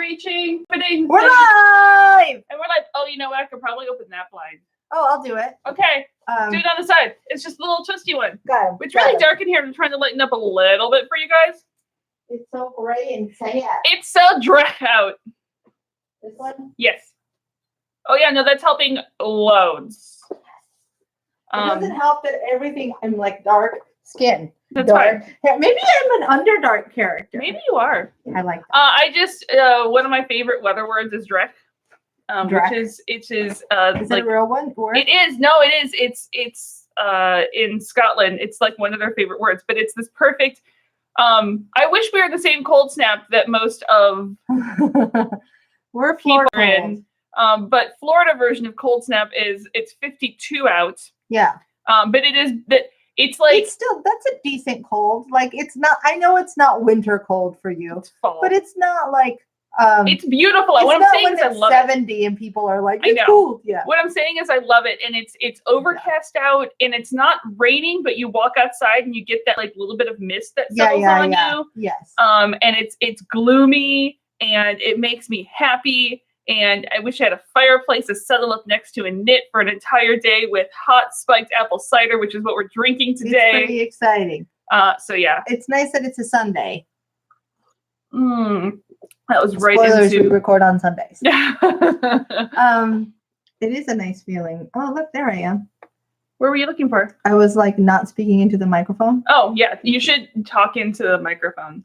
reaching, fitting. We're live! And we're like, oh, you know what? I could probably open that blind. Oh, I'll do it. Okay. Do it on the side. It's just a little twisty one. Got it. It's really dark in here. I'm trying to lighten up a little bit for you guys. It's so gray and sad. It's so dry out. This one? Yes. Oh, yeah. No, that's helping loads. It doesn't help that everything, I'm like dark skin. That's dark. fine. Maybe I'm an underdark character. Maybe you are. I like that. I just, one of my favorite weather words is dreck. Dreck. Is it like, a real one? Word? It is. No, it is. It's in Scotland. It's like one of their favorite words, but it's this perfect. I wish we were the same cold snap that most of We're people Florida are in. But Florida version of cold snap it's 52 out. Yeah. But it is that it's like it's still, that's a decent cold. Like it's not, I know it's not winter cold for you, it's fall. but it's not like it's beautiful. It's what I'm not saying when is I it's love 70 and people are like, I it's know. cool. Yeah. What I'm saying is I love it, and it's overcast out, and it's not raining, but you walk outside and you get that like little bit of mist that settles on you. Yes. And it's gloomy, and it makes me happy. And I wish I had a fireplace to settle up next to and knit for an entire day with hot spiked apple cider, which is what we're drinking today. It's pretty exciting. So yeah. It's nice that it's a Sunday. That was right Spoilers, we into record on Sundays. Where It is a nice feeling. Oh, look, there I am. were you looking for? I was like not speaking into the microphone. Oh yeah, you should talk into the microphone.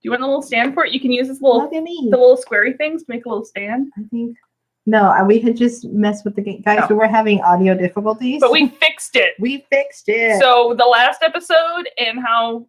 Do you want a little stand for it? You can use this little Look at me. the little squarey things to make a little stand. I think no, we had just messed with the game. Guys, we were having audio difficulties. But we fixed it. We fixed it. So the last episode and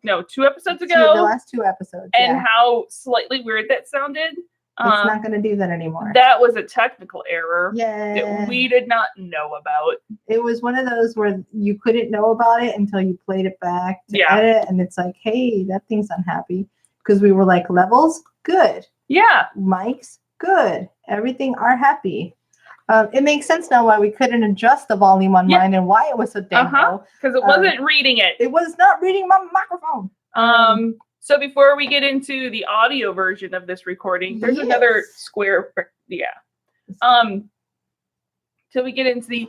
2 episodes ago. The last 2 episodes. And yeah. how slightly weird that sounded. It's not going to do that anymore. That was a technical error Yeah. that we did not know about. It was one of those where you couldn't know about it until you played it back to edit, and it's like, hey, that thing's unhappy. Because we were like, levels, good. Yeah. Mics, good. Everything are happy. It makes sense now why we couldn't adjust the volume on mine and why it was so damn low. Because it wasn't reading it. It was not reading my microphone. So before we get into the audio version of this recording, there's another square. Till we get into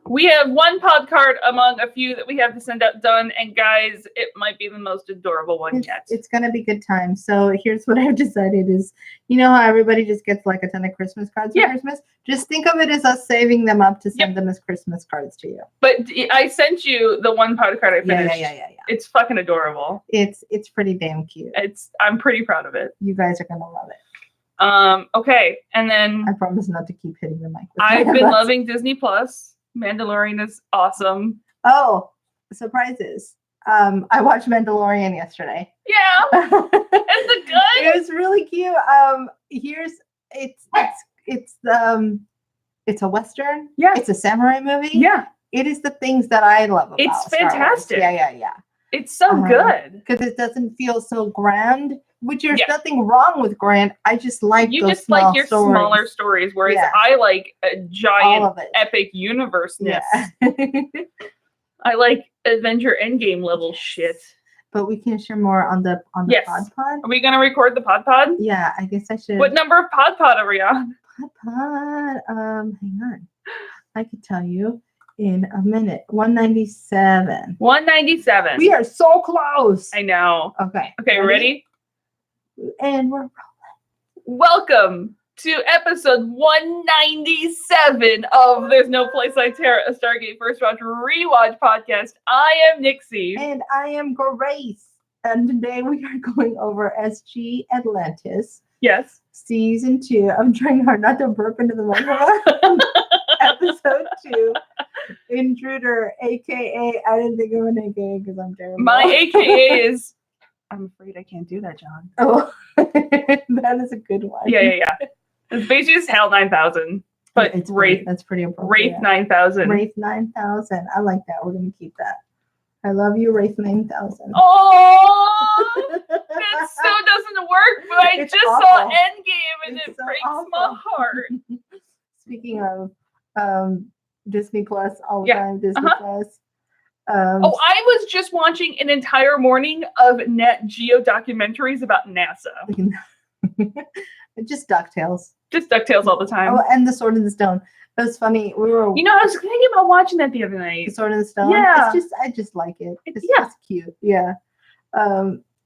we have one pod card among a few that we have to send out done, and guys, it might be the most adorable one yet. It's gonna be good time. So here's what I've decided is, you know how everybody just gets like a ton of Christmas cards for Christmas? Just think of it as us saving them up to send them as Christmas cards to you. But I sent you the one pod card I finished. Yeah. It's fucking adorable. It's pretty damn cute. I'm pretty proud of it. You guys are gonna love it. Okay, and then I promise not to keep hitting the mic. I've been loving Disney Plus. Mandalorian is awesome. Oh, surprises. I watched Mandalorian yesterday. Yeah. Is it good? It was really cute. It's a Western. Yeah. It's a samurai movie. Yeah. It is the things that I love about It's Star Wars. fantastic. Yeah. It's so good. Because it doesn't feel so grand, which there's nothing wrong with grand. I just like you those just like your stories. smaller stories, whereas I like a giant epic universe-ness. Yeah. I like Avenger Endgame level shit. But we can share more on the pod. Are we gonna record the pod? Yeah, I guess I should. What number of pod are we on? Pod. Hang on. I could tell you in a minute. 197. 197. We are so close. I know. Okay. Okay, ready? And we're rolling. Welcome to episode 197 of There's No Place Like Terra, a Stargate First Watch Rewatch podcast. I am Nixie. And I am Grace. And today we are going over SG Atlantis. Yes. Season 2. I'm trying hard not to burp into the microphone. Episode 2. Intruder, aka I didn't think of an aka because I'm terrible. My aka is I'm afraid I can't do that, John. Oh, that is a good one. Yeah. It's basically just Hell 9000, but it's Wraith. That's pretty appropriate. Wraith 9000. Wraith 9000. I like that. We're gonna keep that. I love you, Wraith 9000. Oh, that still doesn't work. But I just saw Endgame and it breaks my heart. Speaking of Disney Plus, all the time Disney Plus. I was just watching an entire morning of Nat Geo documentaries about NASA. Just DuckTales. Just DuckTales all the time. Oh, and The Sword in the Stone. It was funny. We were. You know, I was thinking about watching that the other night. The Sword in the Stone. Yeah. I just like it. It's yeah. just cute. Yeah.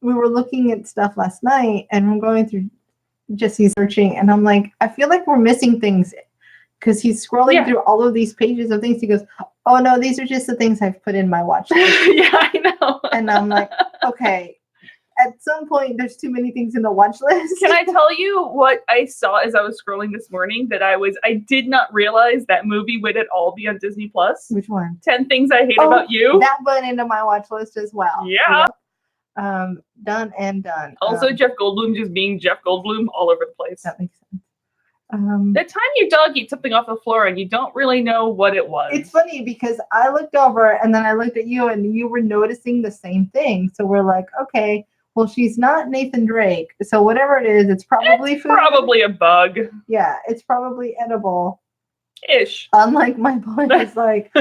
We were looking at stuff last night, and I'm going through Jesse's searching, and I'm like, I feel like we're missing things because he's scrolling through all of these pages of things. He goes, "Oh no, these are just the things I've put in my watch list." Yeah, I know. And I'm like, okay. At some point, there's too many things in the watch list. Can I tell you what I saw as I was scrolling this morning? That I did not realize that movie would at all be on Disney Plus. Which one? 10 Things I Hate About You. That went into my watch list as well. Yeah. Yep. Done and done. Also, Jeff Goldblum just being Jeff Goldblum all over the place. That makes sense. The time your dog eats something off the floor and you don't really know what it was. It's funny because I looked over and then I looked at you and you were noticing the same thing. So we're like, okay. Well, she's not Nathan Drake, so whatever it is, it's probably food. Probably a bug. Yeah, it's probably edible. Ish. Unlike my boy is like,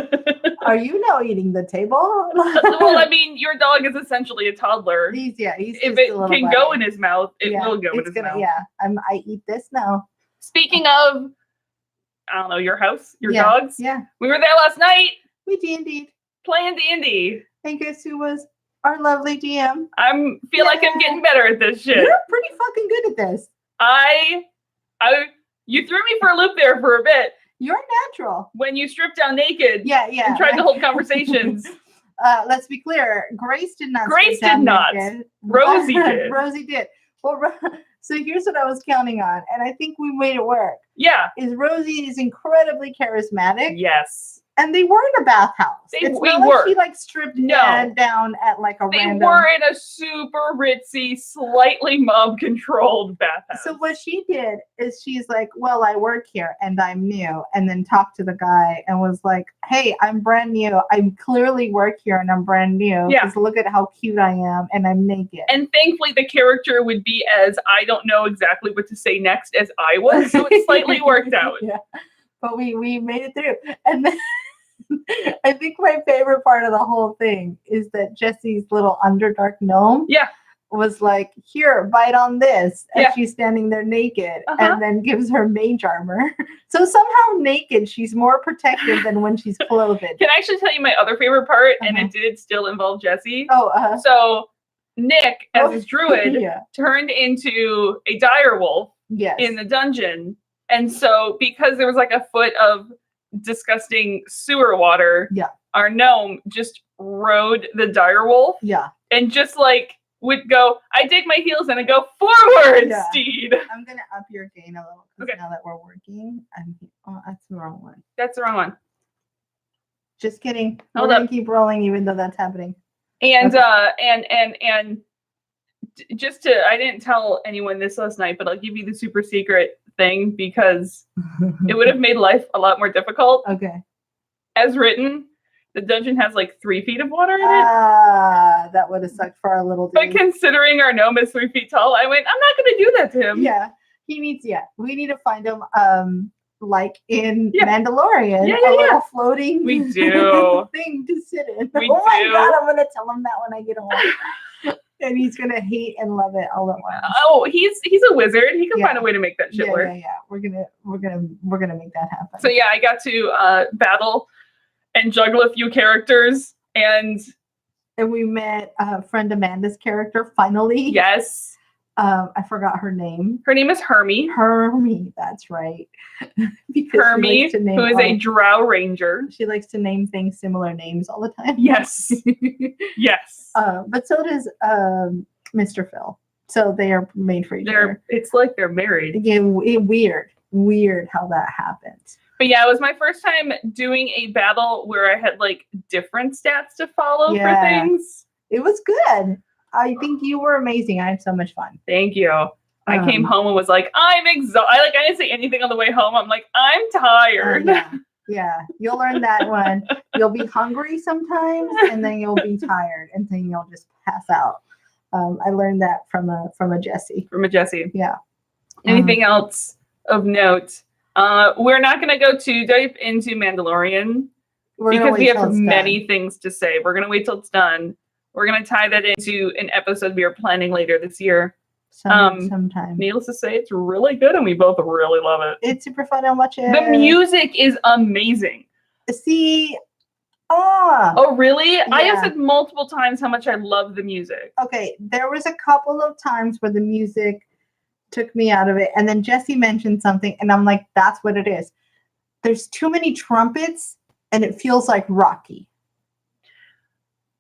are you now eating the table? Well, I mean, your dog is essentially a toddler. He's if it can go in his mouth, it will go in his mouth. Yeah, I eat this now. Speaking of, I don't know, your house, your dogs. Yeah, we were there last night. We D&D'd. Playing D&D. And guess who was our lovely DM? Feel like I'm getting better at this shit. You're pretty fucking good at this. You threw me for a loop there for a bit. You're natural. When you stripped down naked. Yeah. And tried to hold conversations. Let's be clear. Grace did not. Grace did not. Naked. Rosie did. Rosie did. Well, so here's what I was counting on, and I think we made it work. Yeah. Rosie is incredibly charismatic. Yes. And they were in a bathhouse. It's not like she like stripped down at like a random. They were in a super ritzy, slightly mob-controlled bathhouse. So what she did is she's like, well, I work here and I'm new. And then talked to the guy and was like, hey, I'm brand new. I clearly work here and I'm brand new. Yeah. Because look at how cute I am and I'm naked. And thankfully the character would be as I don't know exactly what to say next as I was. So it slightly worked out. Yeah. But we made it through. And then I think my favorite part of the whole thing is that Jesse's little Underdark gnome was like, here, bite on this. And she's standing there naked and then gives her mage armor. So somehow naked, she's more protective than when she's clothed. Can I actually tell you my other favorite part? And it did still involve Jesse. So Nick, as his druid, turned into a dire wolf in the dungeon. And so because there was like a foot of disgusting sewer water, our gnome just rode the dire wolf and just like would go, I dig my heels in and go forward, steed. I'm gonna up your gain a little because now that we're working, that's the wrong one. That's the wrong one. Just kidding. We're gonna keep rolling even though that's happening. And and just to, I didn't tell anyone this last night, but I'll give you the super secret thing because it would have made life a lot more difficult. Okay. As written, the dungeon has like 3 feet of water in it. That would have sucked for our little dude. But considering our gnome is 3 feet tall, I went, I'm not going to do that to him. Yeah. He needs, we need to find him like in Mandalorian. A little floating we do. thing to sit in. We my do. God, I'm going to tell him that when I get home. And he's gonna hate and love it all at once. Oh, he's a wizard. He can find a way to make that shit work. Yeah. We're gonna make that happen. So I got to battle and juggle a few characters, and we met friend Amanda's character finally. Yes. I forgot her name. Her name is Hermie. Hermie, that's right. Hermie, who is a drow ranger. She likes to name things similar names all the time. Yes. Yes. But so does Mr. Phil. So they are made for each other. It's like they're married. Yeah, weird how that happens. But it was my first time doing a battle where I had like different stats to follow for things. It was good. I think you were amazing. I had so much fun. Thank you. I came home and was like, I'm exhausted. I didn't say anything on the way home. I'm like, I'm tired. Yeah. You'll learn that one. You'll be hungry sometimes, and then you'll be tired, and then you'll just pass out. I learned that from a Jessie. From a Jessie. Yeah. Anything else of note? We're not going to go too deep into Mandalorian because we have many things to say. We're going to wait till it's done. We're going to tie that into an episode we are planning later this year. Sometimes. Needless to say, it's really good, and we both really love it. It's super fun to watch it. The music is amazing. See, oh really? Yeah. I have said multiple times how much I love the music. Okay, there was a couple of times where the music took me out of it, and then Jesse mentioned something, and I'm like, that's what it is. There's too many trumpets, and it feels like Rocky.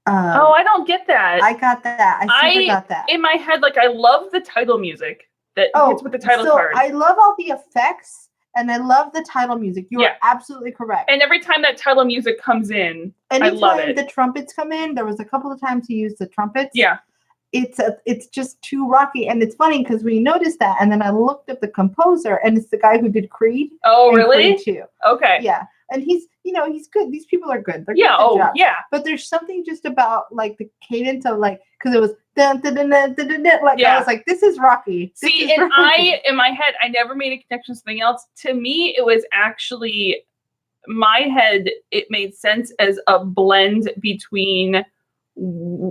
I don't get that. I got that. I got that. In my head, like, I love the title music that hits with the title card. I love all the effects. And I love the title music. You are absolutely correct. And every time that title music comes in, I love it. The trumpets come in, there was a couple of times he used the trumpets. Yeah. It's just too rocky. And it's funny because we noticed that. And then I looked up the composer, and it's the guy who did Creed. Oh, really? Creed 2. Okay. Yeah. And he's good. These people are good. They're yeah. good Oh, yeah. But there's something just about like the cadence of like, because it was dun, dun, dun, dun, dun, dun, dun, like I was like, this is Rocky. See, and Rocky. In my head, I never made a connection to something else. To me, it was actually my head. It made sense as a blend between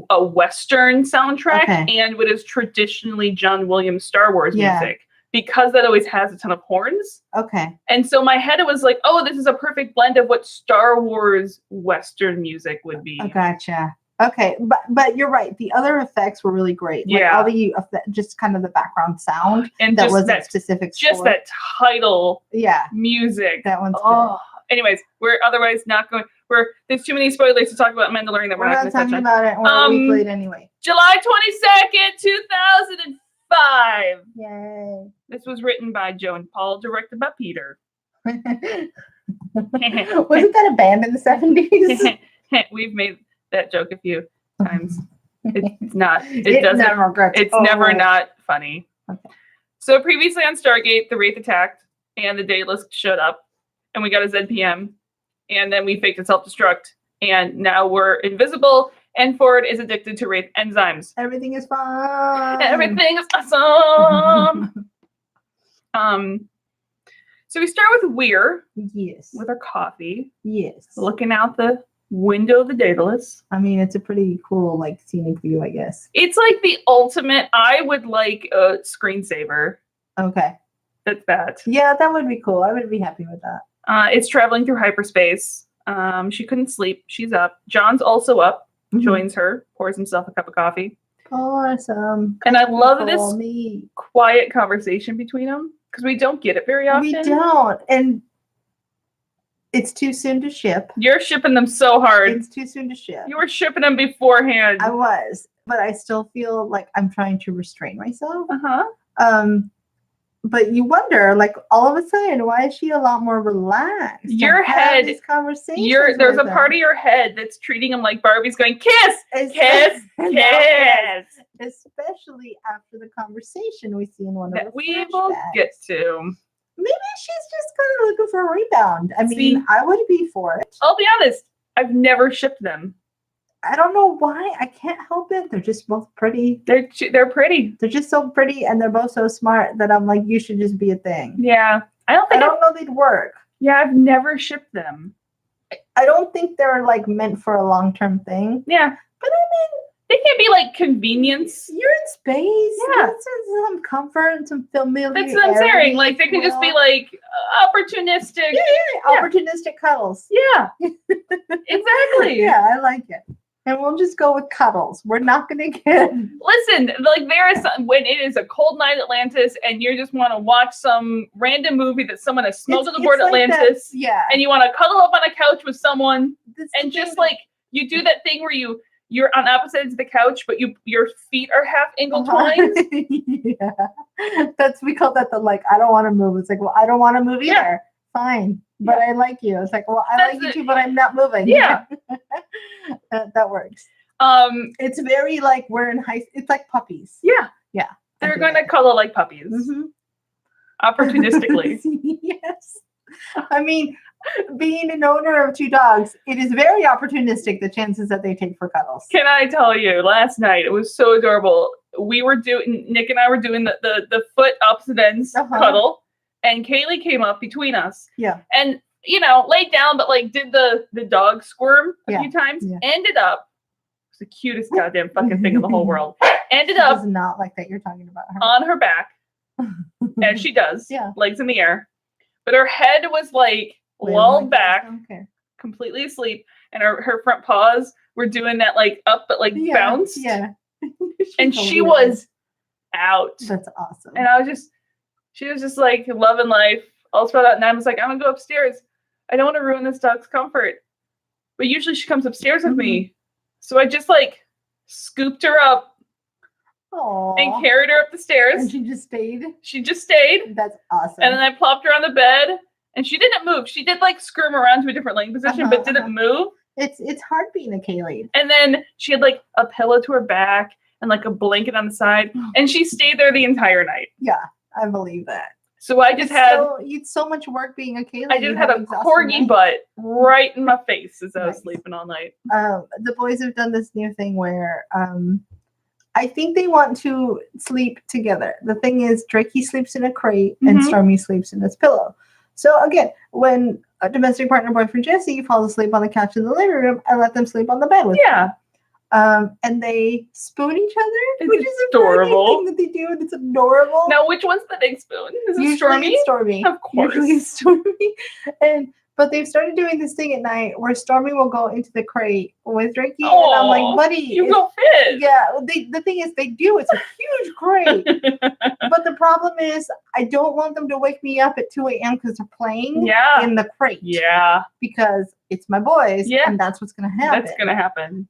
a Western soundtrack and what is traditionally John Williams Star Wars music. Because that always has a ton of horns. Okay. And so my head, it was like, oh, this is a perfect blend of what Star Wars Western music would be. Oh, gotcha. Okay. But you're right. The other effects were really great. Like all the, just kind of the background sound. And that wasn't specific. Just that title music. That one's good. Anyways, we're otherwise not going, there's too many spoilers to talk about Mandalorian that we're not going to touch on. We're not talking about it. We're a week late anyway. July 22nd, 2005. Yay. This was written by Joe and Paul, directed by Peter. Wasn't that a band in the 70s? We've made that joke a few times. It's not. It's never not funny. Okay. So previously on Stargate, the Wraith attacked, and the Daedalus showed up, and we got a ZPM, and then we faked a self-destruct, and now we're invisible. And Ford is addicted to Wraith enzymes. Everything is fun. Everything is awesome. So we start with Weir. Yes. With our coffee. Yes. Looking out the window of the Daedalus. I mean, it's a pretty cool, like, scenic view, I guess. It's like the ultimate. I would like a screensaver. Okay. That's that. Yeah, that would be cool. I would be happy with that. It's traveling through hyperspace. She couldn't sleep. She's up. John's also up. Joins her, pours himself a cup of coffee. Awesome. And I love this quiet conversation between them because we don't get it very often. We don't. And it's too soon to ship. You're shipping them so hard. It's too soon to ship. You were shipping them beforehand. I was, but I still feel like I'm trying to restrain myself. But you wonder, like, all of a sudden, why is she a lot more relaxed? Your head, these conversations. There's a part of your head that's treating him like Barbie's going, kiss, kiss. Especially after the conversation we see in one of the we will get to. Maybe she's just kind of looking for a rebound. I mean, I would be for it. I'll be honest. I've never shipped them. I don't know why. I can't help it. They're just both pretty. They're pretty. They're just so pretty, and they're both so smart that I'm like, you should just be a thing. Yeah. I don't know they'd work. Yeah, I've never shipped them. I don't think they're like meant for a long-term thing. Yeah. But I mean, they can't be like convenience. You're in space. Yeah. Some comfort and some familiar. That's what I'm saying. Like they can just be like opportunistic. Yeah. Opportunistic cuddles. Yeah. Exactly. Yeah, I like it. And we'll just go with cuddles. We're not going to get. Listen, like there is when it is a cold night Atlantis, and you just want to watch some random movie that someone has smuggled aboard Atlantis. Yeah. And you want to cuddle up on a couch with someone, and just like you do that thing where you're on opposite ends of the couch, but your feet are half intertwined. Yeah. We call that the like I don't want to move. It's like, well, I don't want to move either. Yeah. Fine. But I like you. It's like, well, I like you too, but I'm not moving. Yeah. that works. It's very like it's like puppies. Yeah. Yeah. They're going to cuddle like puppies. Mm-hmm. Opportunistically. Yes. I mean, being an owner of 2 dogs, it is very opportunistic, the chances that they take for cuddles. Can I tell you, last night, it was so adorable. Nick and I were doing the foot opposite ends cuddle. And Kaylee came up between us. Yeah. And, laid down, but like did the dog squirm a few times. Yeah. Ended up, it was the cutest goddamn fucking thing in the whole world. Ended she up does not like that you're talking about her. On her back, as she does, legs in the air, but her head was like lolled back, completely asleep, and her front paws were doing that like up but like bounced. Yeah. And she was out. That's awesome. And she was just like loving life all spread out. And I was like, I'm gonna go upstairs. I don't want to ruin this dog's comfort. But usually she comes upstairs with me. So I just like scooped her up. Aww. And carried her up the stairs. And she just stayed? She just stayed. That's awesome. And then I plopped her on the bed. And she didn't move. She did like squirm around to a different laying position, but didn't move. It's hard being a K-lead. And then she had like a pillow to her back and like a blanket on the side. And she stayed there the entire night. Yeah, I believe that. So I just it's so much work being a K-lead. I just had a corgi butt right in my face as I was sleeping all night. The boys have done this new thing where I think they want to sleep together. The thing is, Drakey sleeps in a crate and Stormy sleeps in his pillow. So again, when a domestic partner boyfriend Jesse falls asleep on the couch in the living room, I let them sleep on the bed with him. And they spoon each other, which is adorable thing that they do, and it's adorable. Now, which one's the big spoon? Is it Stormy? It's Stormy. Of course. Usually it's Stormy. But they've started doing this thing at night where Stormy will go into the crate with Drakey, and I'm like, buddy, you don't fit. Yeah, the thing is, they do. It's a huge crate. But the problem is, I don't want them to wake me up at 2 a.m. because they're playing in the crate. Yeah. Because it's my boys, and that's what's going to happen. That's going to happen.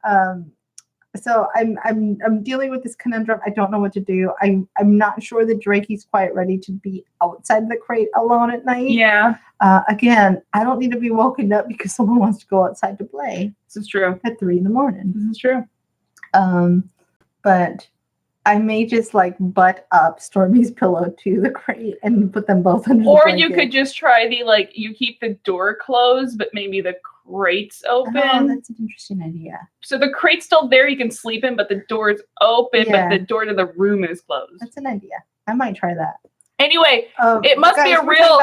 So I'm dealing with this conundrum. I don't know what to do. I'm not sure that Drakey's quite ready to be outside the crate alone at night. Yeah. Again, I don't need to be woken up because someone wants to go outside to play. This is true. At 3 a.m. This is true. But I may just like butt up Stormy's pillow to the crate and put them both under the blanket. You could just try you keep the door closed, but maybe the crate's open. Oh, that's an interesting idea. So the crate's still there, you can sleep in, but the door's open, but the door to the room is closed. That's an idea. I might try that. Anyway, it must be a real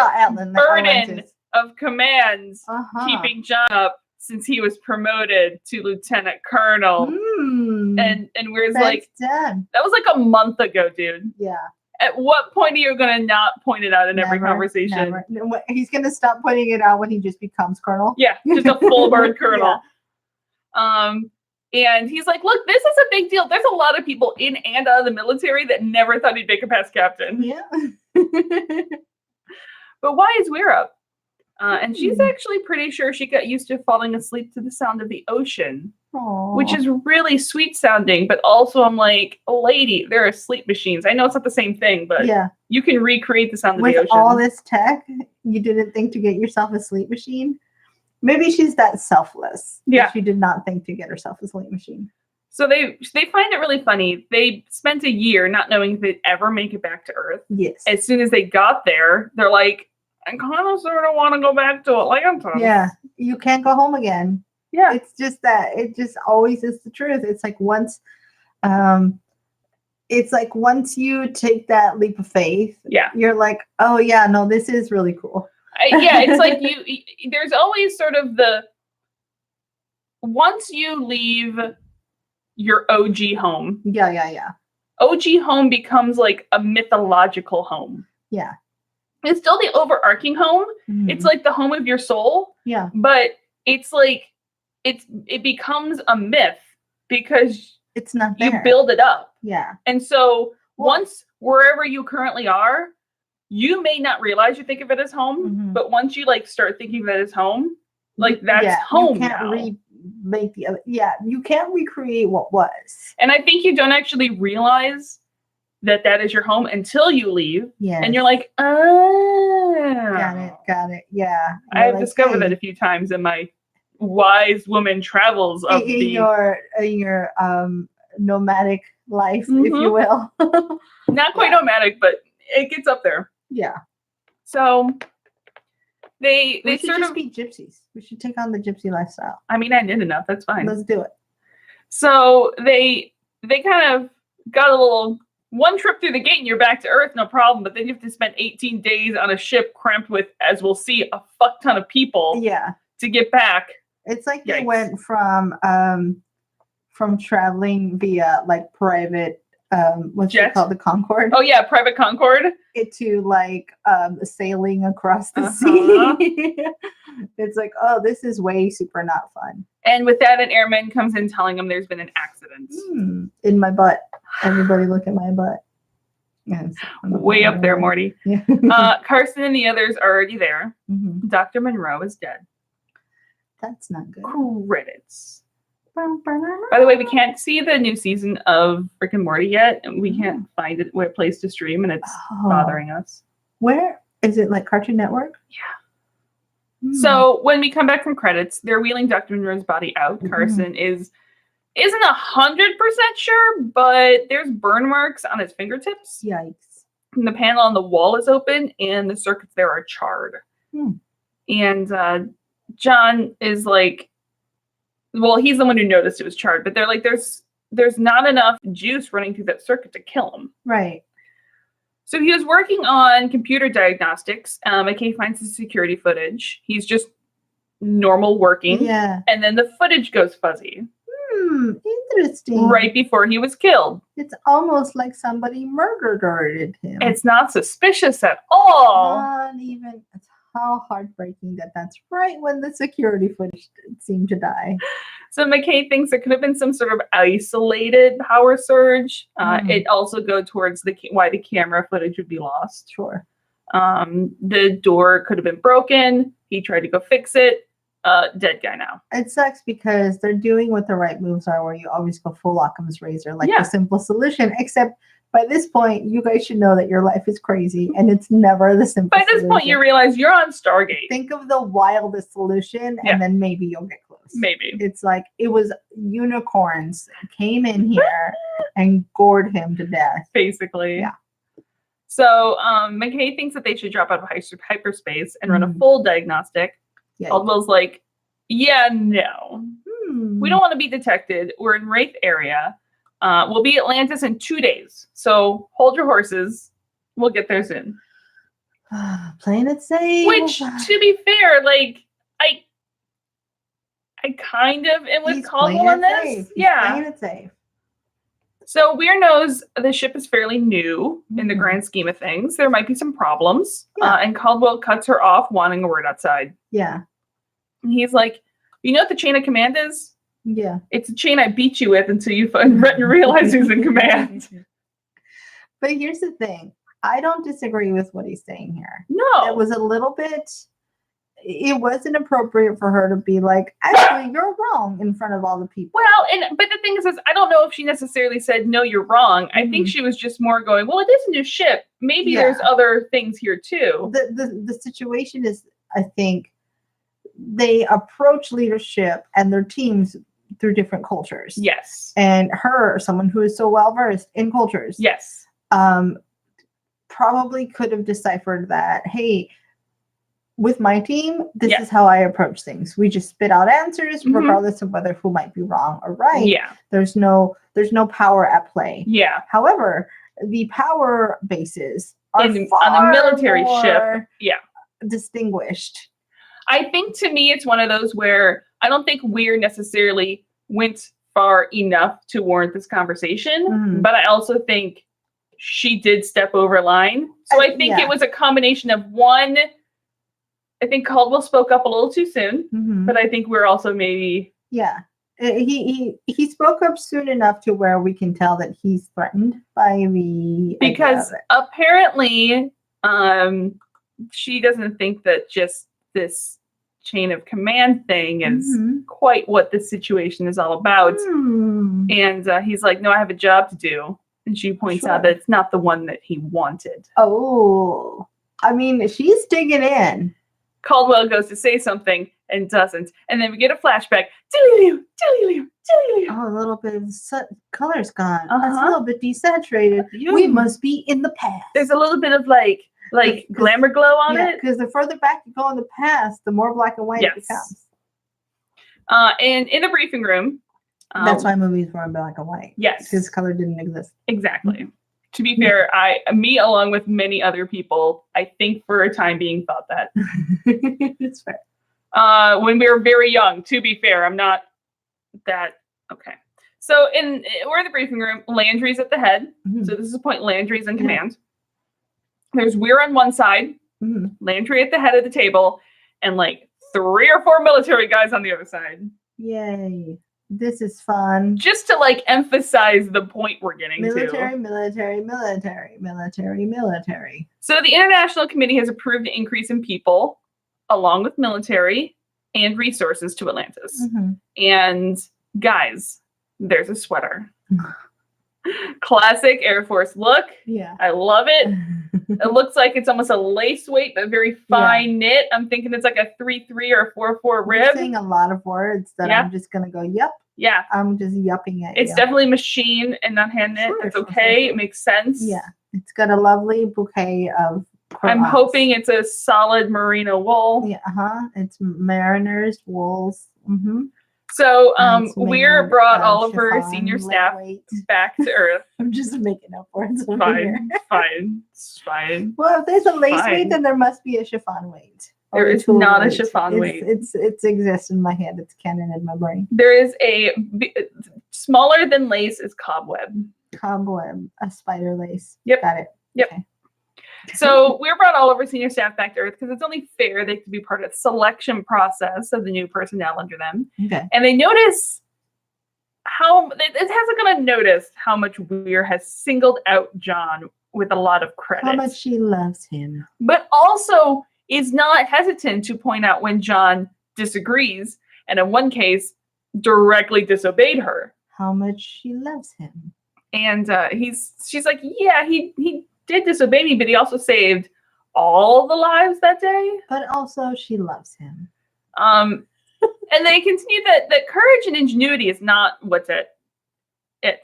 burden of commands keeping John up since he was promoted to lieutenant colonel. And Weir's like, that was like a month ago, dude. Yeah. At what point are you going to not point it out in every conversation? Never. He's going to stop pointing it out when he just becomes colonel. Yeah, just a full bird colonel. And he's like, look, this is a big deal. There's a lot of people in and out of the military that never thought he'd make it past captain. Yeah. But why is Weir up? And she's actually pretty sure she got used to falling asleep to the sound of the ocean. Aww. Which is really sweet sounding, but also I'm like, oh, lady, there are sleep machines. I know it's not the same thing, but you can recreate the sound of the ocean. With all this tech, you didn't think to get yourself a sleep machine? Maybe she's that selfless. Yeah. She did not think to get herself a sleep machine. So they find it really funny. They spent a year not knowing if they'd ever make it back to Earth. Yes. As soon as they got there, they're like, I kind of sort of want to go back to Atlanta. Yeah. You can't go home again. Yeah. It's just that it just always is the truth. It's like once you take that leap of faith, you're like, oh yeah, no, this is really cool. It's like there's always sort of once you leave your OG home. Yeah. OG home becomes like a mythological home. Yeah. It's still the overarching home. Mm-hmm. It's like the home of your soul. Yeah. But it's like it becomes a myth because it's not there. You build it up. Yeah. And so once wherever you currently are, you may not realize you think of it as home, but once you like start thinking of it as home, like that's home. You can't remake the other. Yeah, you can't recreate what was. And I think you don't actually realize that is your home until you leave. Yeah. And you're like, oh. Got it. Yeah. I've discovered that a few times in my wise woman travels of your nomadic life, if you will. Not quite nomadic, but it gets up there. Yeah. So they should sort just of be gypsies. We should take on the gypsy lifestyle. I mean, I did enough. That's fine. Let's do it. So they kind of got a little one trip through the gate and you're back to Earth, no problem. But then you have to spend 18 days on a ship cramped with, as we'll see, a fuck ton of people. Yeah. To get back. It's like they went from traveling via like private what's it called? The Concorde. Oh yeah, Private Concorde. To like sailing across the sea. It's like, oh, this is way super not fun. And with that, an airman comes in telling him there's been an accident. In my butt. Everybody look at my butt. Yes, way up there, Morty. Yeah. Carson and the others are already there. Mm-hmm. Dr. Monroe is dead. That's not good. Credits. By the way, we can't see the new season of Rick and Morty yet, and we can't find it where place to stream, and it's bothering us. Where is it? Like Cartoon Network? Yeah. So when we come back from credits, they're wheeling Dr. Monroe's body out. Carson isn't 100% sure, but there's burn marks on his fingertips. Yikes! And the panel on the wall is open, and the circuits there are charred. And John is like, well, he's the one who noticed it was charred, but they're like, there's not enough juice running through that circuit to kill him. Right. So he was working on computer diagnostics. McKay finds the security footage. He's just normal working. Yeah. And then the footage goes fuzzy. Interesting. Right before he was killed. It's almost like somebody murdered him. It's not suspicious at all. Not even. It's how heartbreaking that's right when the security footage seemed to die. So McKay thinks there could have been some sort of isolated power surge. It also goes towards why the camera footage would be lost. Sure. The door could have been broken. He tried to go fix it. Dead guy now. It sucks because they're doing what the right moves are, where you always go full Occam's razor, like the simple solution. Except by this point, you guys should know that your life is crazy and it's never the simple By this point, you realize you're on Stargate. Think of the wildest solution and then maybe you'll get close. Maybe. It's like it was unicorns came in here and gored him to death. Basically. Yeah. So McKay thinks that they should drop out of hyperspace and run a full diagnostic. Caldwell's like, yeah, no. We don't want to be detected. We're in Wraith area. We'll be Atlantis in 2 days. So hold your horses. We'll get there soon. Playing it safe. Which, to be fair, like, I kind of am with Caldwell on this. He's playing it safe. So Weir knows the ship is fairly new in the grand scheme of things. There might be some problems. And Caldwell cuts her off, wanting a word outside. Yeah. And he's like, you know what the chain of command is? Yeah. It's a chain I beat you with until you realize who's in command. But here's the thing. I don't disagree with what he's saying here. No. It was a little bit... It wasn't appropriate for her to be like, actually, you're wrong in front of all the people. Well, but the thing is, I don't know if she necessarily said, no, you're wrong. I think she was just more going, well, it is a new ship. Maybe there's other things here too. The situation is, I think, they approach leadership and their teams through different cultures. Yes. And her, someone who is so well-versed in cultures. Yes. Probably could have deciphered that, hey, with my team, this is how I approach things. We just spit out answers, regardless of whether who might be wrong or right. Yeah. There's no power at play. Yeah. However, the power bases are on the military ship. Yeah. Distinguished. I think to me, it's one of those where I don't think Weir necessarily went far enough to warrant this conversation, but I also think she did step over a line. So I think it was a combination of one. I think Caldwell spoke up a little too soon, but I think we're also maybe... Yeah. He spoke up soon enough to where we can tell that he's threatened by the... Because apparently she doesn't think that just this chain of command thing is quite what this situation is all about. And he's like, no, I have a job to do. And she points out that it's not the one that he wanted. Oh, I mean, she's digging in. Caldwell goes to say something and doesn't. And then we get a flashback. Oh, a little bit of color's gone. It's a little bit desaturated. We must be in the past. There's a little bit of like glamour glow on it. Because the further back you go in the past, the more black and white it becomes. And in the briefing room. That's why movies were in black and white. Yes. Because color didn't exist. Exactly. To be fair, me along with many other people, I think for a time being thought that. It's fair. When we were very young, to be fair, I'm not that okay. So we're in the briefing room. Landry's at the head. Mm-hmm. So this is the point Landry's in command. There's Weir on one side, Landry at the head of the table, and like 3 or 4 military guys on the other side. Yay. This is fun. Just to like emphasize the point we're getting military, to. Military. So the International Committee has approved the increase in people, along with military and resources to Atlantis. Mm-hmm. And guys, there's a sweater. Classic Air Force look. Yeah. I love it. It looks like it's almost a lace weight, but very fine knit. I'm thinking it's like a 3-3 or 4-4 rib. You're saying a lot of words that I'm just going to go, yep. Yeah. I'm just yupping at It's definitely machine and not hand knit. It's okay. Sure. It makes sense. Yeah. It's got a lovely bouquet of I'm hoping it's a solid merino wool. Yeah. It's mariners, wools. Mm-hmm. So Weir brought all of her senior staff back to Earth. I'm just making up words. Fine. Well, if there's a lace weight, then there must be a chiffon weight. There is not a chiffon weight. It exists in my head. It's canon in my brain. There is a smaller than lace is cobweb. Cobweb, a spider lace. Yep. Got it. Yep. Okay. So Weir brought all of our senior staff back to Earth because it's only fair they could be part of the selection process of the new personnel under them. Okay. And they notice it hasn't going to notice how much Weir has singled out John with a lot of credit. How much she loves him. But also is not hesitant to point out when John disagrees, and in one case, directly disobeyed her. How much she loves him. And she's like, yeah, he did disobey me, but he also saved all the lives that day. But also she loves him. And they continue that courage and ingenuity is not what's at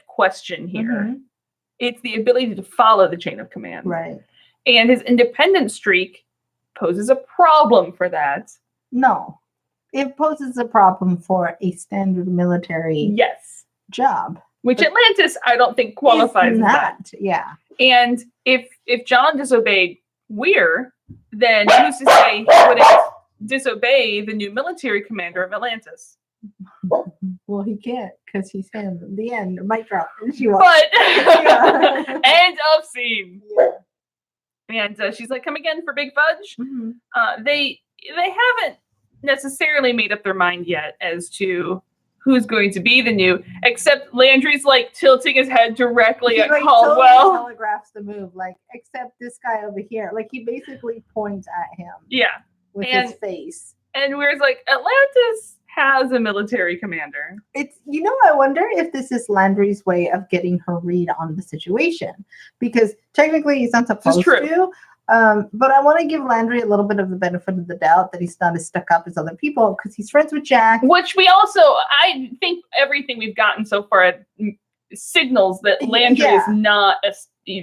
question here. Mm-hmm. It's the ability to follow the chain of command. Right. And his independent streak poses a problem for that. No. It poses a problem for a standard military job. Which Atlantis, I don't think, qualifies that. Yeah. And if John disobeyed Weir, then who's to say he wouldn't disobey the new military commander of Atlantis? Well, he can't because he's him. The end. Mic drop. But end of scene. Yeah. And she's like, "Come again for Big Fudge." Mm-hmm. They haven't necessarily made up their mind yet as to who's going to be the new, except Landry's like tilting his head directly at Caldwell. Totally telegraphs the move, like, except this guy over here. Like, he basically points at him. Yeah. With his face. And Weir's like, Atlantis has a military commander. It's, I wonder if this is Landry's way of getting her read on the situation. Because technically he's not supposed to. But I want to give Landry a little bit of the benefit of the doubt that he's not as stuck up as other people because he's friends with Jack. Which I think everything we've gotten so far signals that Landry is not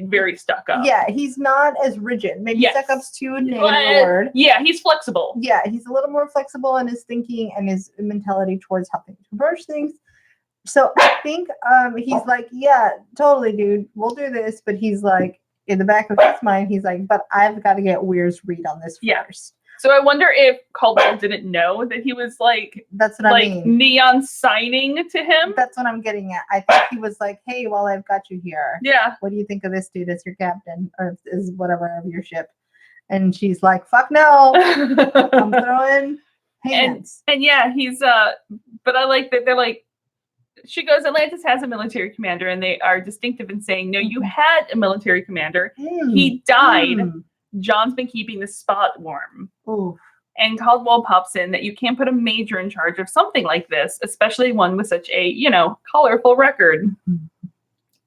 very stuck up. Yeah, he's not as rigid. Maybe stuck up's too negative a word. Yeah, he's flexible. Yeah, he's a little more flexible in his thinking and his mentality towards helping to converge things. So I think he's like, yeah, totally, dude, we'll do this. But he's like, in the back of his mind, he's like, but I've got to get Weir's read on this first. So I wonder if Caldwell didn't know that he was like, that's what I mean. Neon signing to him. That's what I'm getting at. I think he was like, hey, well, I've got you here. Yeah. What do you think of this dude as your captain or as whatever of your ship? And she's like, fuck no. I'm throwing hands. And yeah, he's, but I like that they're like, she goes, Atlantis has a military commander, and they are distinctive in saying, no, you had a military commander. He died. John's been keeping the spot warm. Ooh. And Caldwell pops in that you can't put a major in charge of something like this, especially one with such a, colorful record.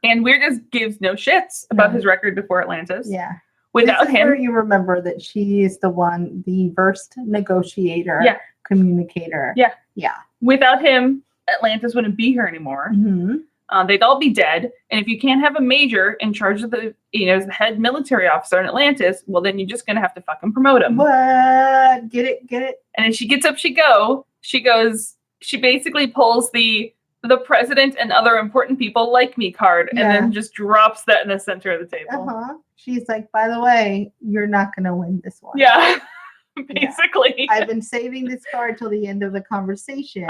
And Weir just gives no shits about his record before Atlantis. Yeah. Without him. Where you remember that she is the versed negotiator, communicator. Yeah. Yeah. Without him, Atlantis wouldn't be here anymore. Mm-hmm. They'd all be dead. And if you can't have a major in charge of the, the head military officer in Atlantis, well, then you're just going to have to fucking promote him. What? Get it? And as she gets up, she basically pulls the president and other important people like me card and then just drops that in the center of the table. She's like, by the way, you're not going to win this one. Yeah. Basically. I've been saving this card till the end of the conversation.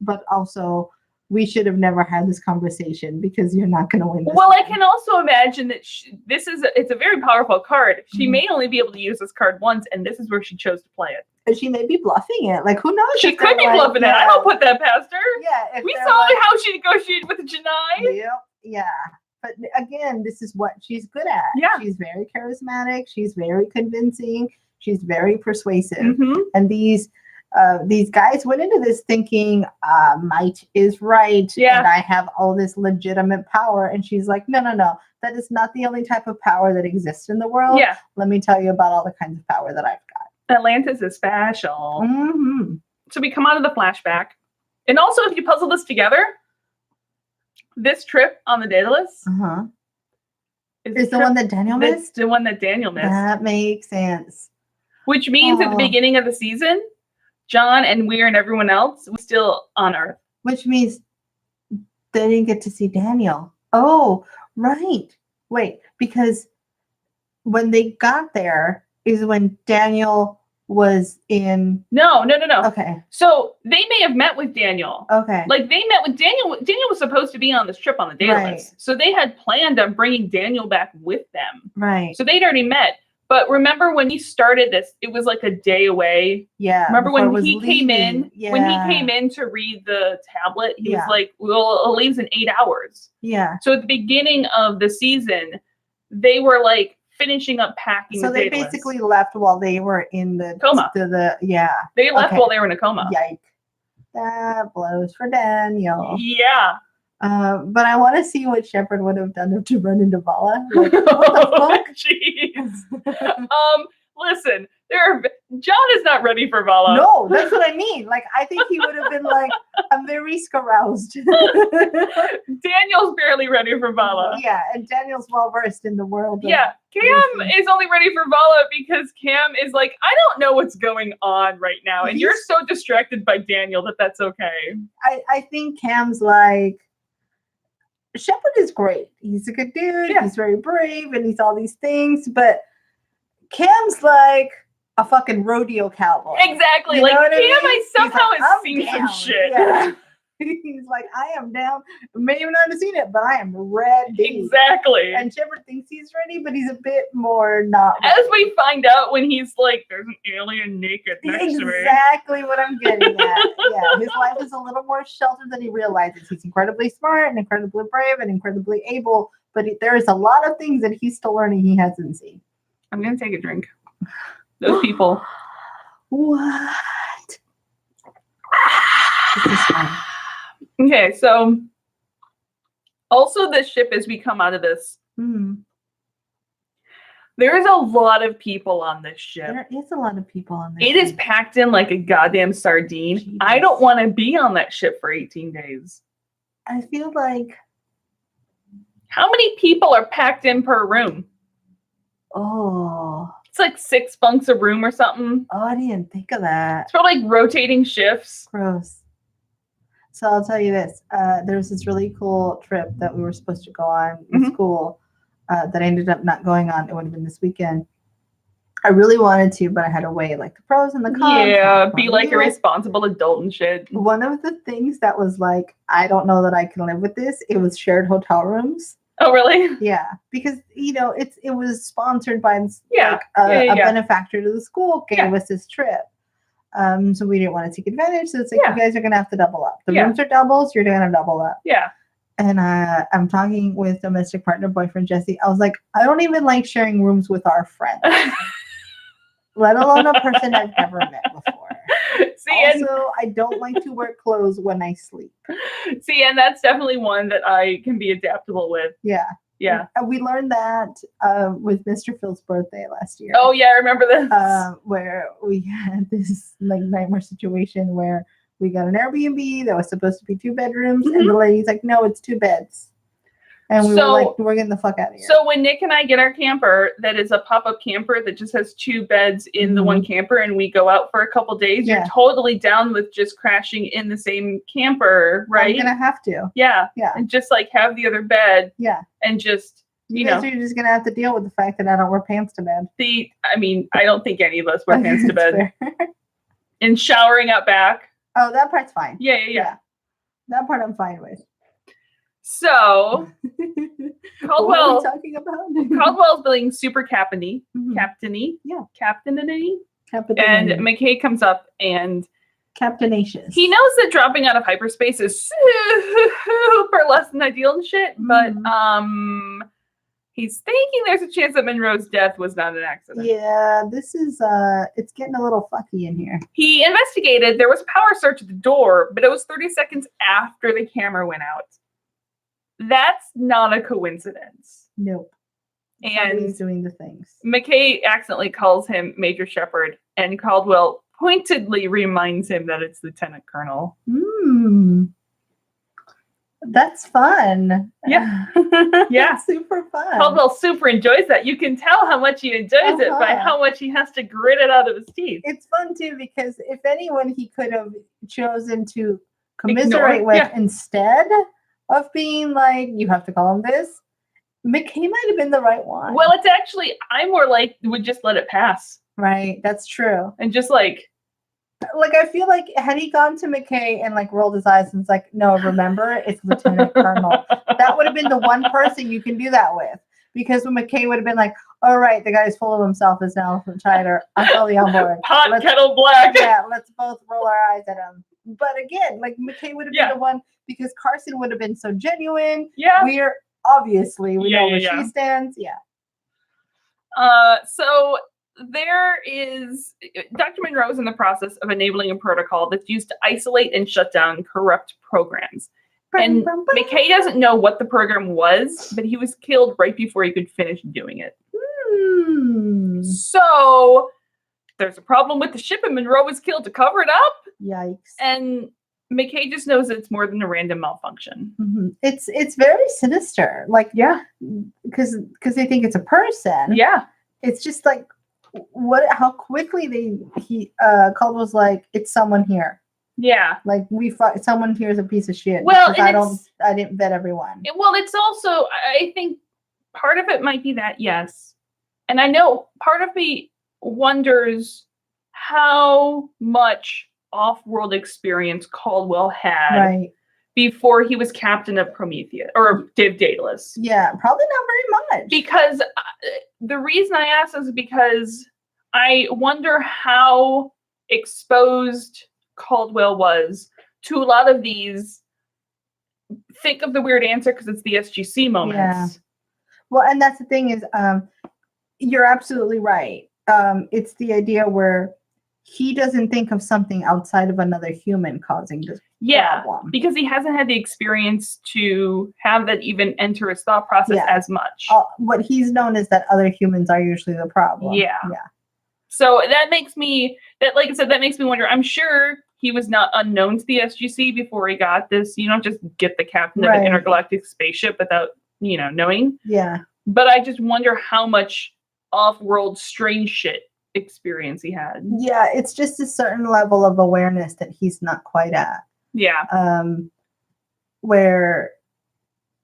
But also, we should have never had this conversation because you're not going to win this Well, game. I can also imagine that it's a very powerful card. She may only be able to use this card once, and this is where she chose to play it. And she may be bluffing it. Like, who knows? She could be bluffing it. I don't put that past her. Yeah. We saw how she negotiated with the Janai. Yep. Yeah. But again, this is what she's good at. Yeah. She's very charismatic. She's very convincing. She's very persuasive. Mm-hmm. And these guys went into this thinking might is right. Yeah. And I have all this legitimate power. And she's like, no. That is not the only type of power that exists in the world. Yeah. Let me tell you about all the kinds of power that I've got. Atlantis is special. Mm-hmm. So we come out of the flashback. And also, if you puzzle this together, this trip on the Daedalus is the one that Daniel missed? It's the one that Daniel missed. That makes sense. Which means at the beginning of the season, John and Weir and everyone else was still on Earth. Which means they didn't get to see Daniel. Oh, right. Wait, because when they got there is when Daniel was in... No. Okay. So they may have met with Daniel. Okay. Like they met with Daniel. Daniel was supposed to be on this trip on the Daedalus. Right. So they had planned on bringing Daniel back with them. Right. So they'd already met. But remember when he started this, it was like a day away. Yeah. Remember when he came in? Yeah. When he came in to read the tablet, he was Yeah. like, "Well, it leaves in 8 hours." Yeah. So at the beginning of the season, they were like finishing up packing. So the they Daedalus. basically left while they were in the coma. Yeah. They left Okay. while they were in a coma. Yike. That blows for Daniel. Yeah. But I want to see what Shepard would have done to run into Vala. Like, what the fuck? Jeez. Listen, John is not ready for Vala. No, that's what I mean. Like, I think he would have been like, I'm very caroused. Daniel's barely ready for Vala. Yeah, and Daniel's well versed in the world. Yeah, Cam is only ready for Vala because Cam is like, I don't know what's going on right now, and you're so distracted by Daniel that's okay. I think Cam's like, Shepard is great. He's a good dude. Yeah. He's very brave, and he's all these things. But Cam's like a fucking rodeo cowboy. Exactly. You Like know what Cam, I somehow like, has "I'm seen down." some shit. Yeah. He's like, I am down. May have not have seen it, but I am ready. Exactly. And Shepard thinks he's ready, but he's a bit more not ready. As we find out when he's like, there's an alien naked next to me. Exactly what I'm getting at. Yeah, his life is a little more sheltered than he realizes. He's incredibly smart and incredibly brave and incredibly able, but there is a lot of things that he's still learning he hasn't seen. I'm going to take a drink. Those people. What? This is fun. Okay, so also this ship, as we come out of this, there is a lot of people on this ship. There is a lot of people on this It is packed in like a goddamn sardine. Jeez. I don't want to be on that ship for 18 days. I feel like, How many people are packed in per room? It's like 6 bunks a room or something. I didn't think of that. It's probably like rotating shifts. Gross. So I'll tell you this. There's this really cool trip that we were supposed to go on in school that I ended up not going on. It would have been this weekend. I really wanted to, but I had to weigh like the pros and the cons. Yeah, be like a responsible adult and shit. One of the things that was like, I don't know that I can live with this, it was shared hotel rooms. Oh, really? Yeah, because it was sponsored by Yeah. like a benefactor to the school gave us this trip. So we didn't want to take advantage. So it's like, you guys are gonna have to double up. The rooms are doubles. You're gonna double up. Yeah. And I'm talking with domestic partner boyfriend Jesse. I was like, I don't even like sharing rooms with our friends, let alone a person I've never met before. Also, I don't like to wear clothes when I sleep. See, and that's definitely one that I can be adaptable with. Yeah. Yeah. We learned that with Mr. Phil's birthday last year. Oh, yeah, I remember this. Where we had this like nightmare situation where we got an Airbnb that was supposed to be 2 bedrooms, and the lady's like, no, it's 2 beds. And we were like, we're getting the fuck out of here. So when Nick and I get our camper, that is a pop-up camper that just has 2 beds in the one camper, and we go out for a couple days, you're totally down with just crashing in the same camper, right? I'm gonna have to. Yeah. Yeah. And just like have the other bed. Yeah. And just, you guys know. are just gonna have to deal with the fact that I don't wear pants to bed. I mean, I don't think any of us wear pants to bed. And showering out back. Oh, that part's fine. Yeah. That part I'm fine with. So What are we talking about? Caldwell's being super captainy. Mhm. Captainy. Yeah. Captainity. Captain. And McKay comes up and Captainacious. he knows that dropping out of hyperspace is super less than ideal and shit, but he's thinking there's a chance that Monroe's death was not an accident. Yeah, this is it's getting a little fucky in here. He investigated, there was power surge at the door, but it was 30 seconds after the camera went out. That's not a coincidence. Nope. And he's doing the things. McKay accidentally calls him Major Shepard, and Caldwell pointedly reminds him that it's Lieutenant Colonel. That's fun. Yeah. Yeah. Super fun. Caldwell super enjoys that. You can tell how much he enjoys it by how much he has to grit it out of his teeth. It's fun too, because if anyone he could have chosen to commiserate with instead of being like, you have to call him this, McKay might have been the right one. Well, it's actually, I more like would just let it pass. Right. That's true. And just like I feel like had he gone to McKay and like rolled his eyes and was like, no, remember, it's Lieutenant Colonel. That would have been the one person you can do that with. Because when McKay would have been like, all right, the guy's full of himself is now tighter. I'm totally on board. Hot kettle black. Yeah, let's both roll our eyes at him. But again, like McKay would have been the one, because Carson would have been so genuine. Yeah. We're obviously, we know where she stands. Yeah. So there is, Dr. Monroe is in the process of enabling a protocol that's used to isolate and shut down corrupt programs. And McKay doesn't know what the program was, but he was killed right before he could finish doing it. So there's a problem with the ship, and Monroe was killed to cover it up. Yikes. And McKay just knows that it's more than a random malfunction. It's very sinister. Like, because they think it's a person. Yeah. It's just like how quickly Caldwell's like, it's someone here. Yeah. Like someone here is a piece of shit. Well, I didn't vet everyone. Well, it's also, I think part of it might be that, yes. And I know part of me wonders how much off-world experience Caldwell had before he was captain of Prometheus or Daedalus. Yeah, probably not very much. Because the reason I ask is because I wonder how exposed Caldwell was to a lot of these. Think of the weird answer because it's the SGC moments. Yeah. Well, and that's the thing is, you're absolutely right. It's the idea where he doesn't think of something outside of another human causing this problem. Because he hasn't had the experience to have that even enter his thought process as much. What he's known is that other humans are usually the problem. Yeah. So that makes me, like I said, that makes me wonder. I'm sure he was not unknown to the SGC before he got this. You don't just get the captain of an intergalactic spaceship without, knowing. Yeah. But I just wonder how much off-world strange shit experience he had. Yeah, it's just a certain level of awareness that he's not quite at. Yeah. Where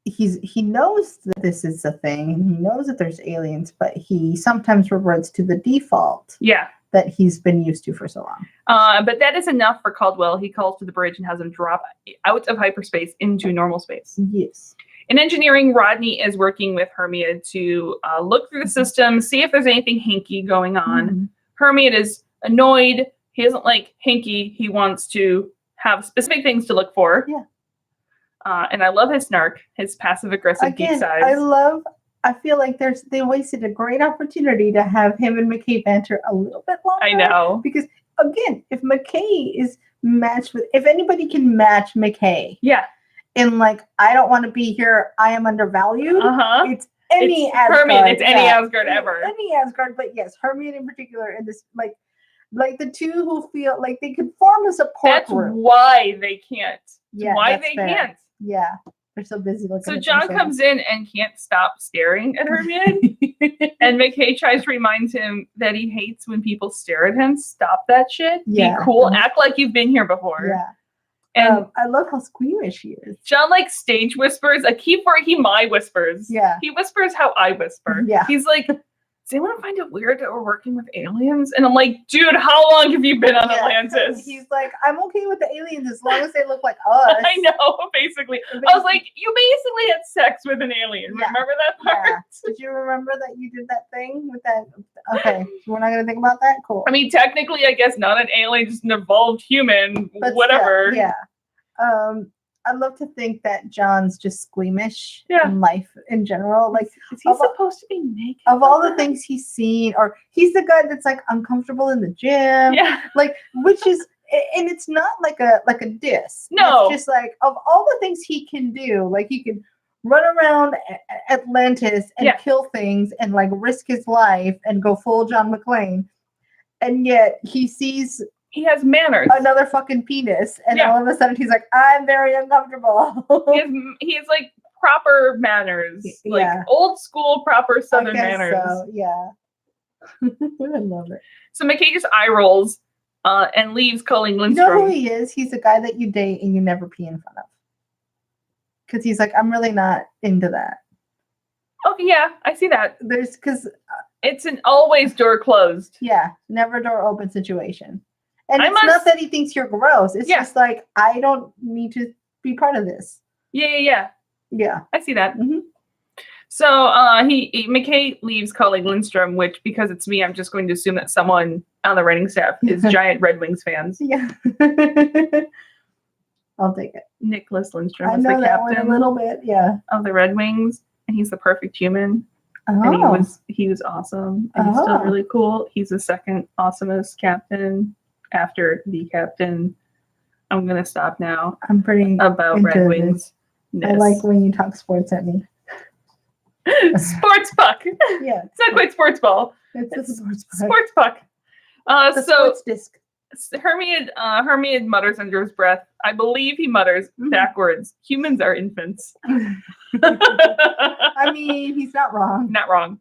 he knows that this is a thing and he knows that there's aliens, but he sometimes reverts to the default. Yeah. That he's been used to for so long. But that is enough for Caldwell. He calls to the bridge and has him drop out of hyperspace into normal space. Yes. In engineering, Rodney is working with Hermia to look through the system, see if there's anything hinky going on. Hermia is annoyed. He doesn't like hinky. He wants to have specific things to look for. Yeah. And I love his snark, his passive-aggressive geek side. I feel like they wasted a great opportunity to have him and McKay banter a little bit longer. I know. Because, again, if McKay is matched with... If anybody can match McKay... Yeah. In like, I don't want to be here, I am undervalued. It's any Asgard. Hermia, it's any Asgard ever. Any Asgard, but yes, Hermia in particular, in this, like the two who feel like they could form a support group. That's why they can't. Yeah, why they can't. Yeah, they're so busy looking. So John comes in and can't stop staring at Hermia, and McKay tries to remind him that he hates when people stare at him. Stop that shit. Yeah. Be cool. Act like you've been here before. Yeah. And I love how squeamish he is. John like stage whispers. A key for he my whispers. Yeah. He whispers how I whisper. Yeah. He's like does anyone find it weird that we're working with aliens? And I'm like, dude, how long have you been on Atlantis? He's like, I'm okay with the aliens as long as they look like us. I know, basically. I was like, you basically had sex with an alien. Yeah. Remember that part? Yeah. Did you remember that you did that thing with that? Okay, we're not going to think about that? Cool. I mean, technically, I guess not an alien, just an evolved human, but whatever. Still, yeah. I'd love to think that John's just squeamish in life in general. Like, is he supposed to be naked? Of all the things he's seen, or he's the guy that's like uncomfortable in the gym. Yeah. Like, which is, and it's not like a diss. No. It's just like, of all the things he can do, like he can run around Atlantis and kill things and like risk his life and go full John McClane. And yet he sees... He has manners. Another fucking penis. And all of a sudden he's like, I'm very uncomfortable. he has like proper manners. Like old school proper Southern manners. So, yeah. I love it. So McKay just eye rolls and leaves calling Lindstrom. You know who he is? He's the guy that you date and you never pee in front of. Because he's like, I'm really not into that. Okay, yeah, I see that. Because it's an always door closed. Yeah, never door open situation. And it's not that he thinks you're gross. It's just like, I don't need to be part of this. Yeah. I see that. Mm-hmm. So McKay leaves calling Lindstrom, which, because it's me, I'm just going to assume that someone on the writing staff is giant Red Wings fans. Yeah. I'll take it. Nicholas Lindstrom is the captain. That one a little bit, of the Red Wings, and he's the perfect human. Oh. And he was awesome, and he's still really cool. He's the second awesomest captain after the captain. I'm gonna stop now. I'm pretty about Red Wings. I like when you talk sports at me. Sports puck. Yeah, it's not quite sports ball. It's a sports puck. Sports puck. So sports disc. Hermione mutters under his breath. I believe he mutters backwards. Humans are infants. I mean, he's not wrong. Not wrong.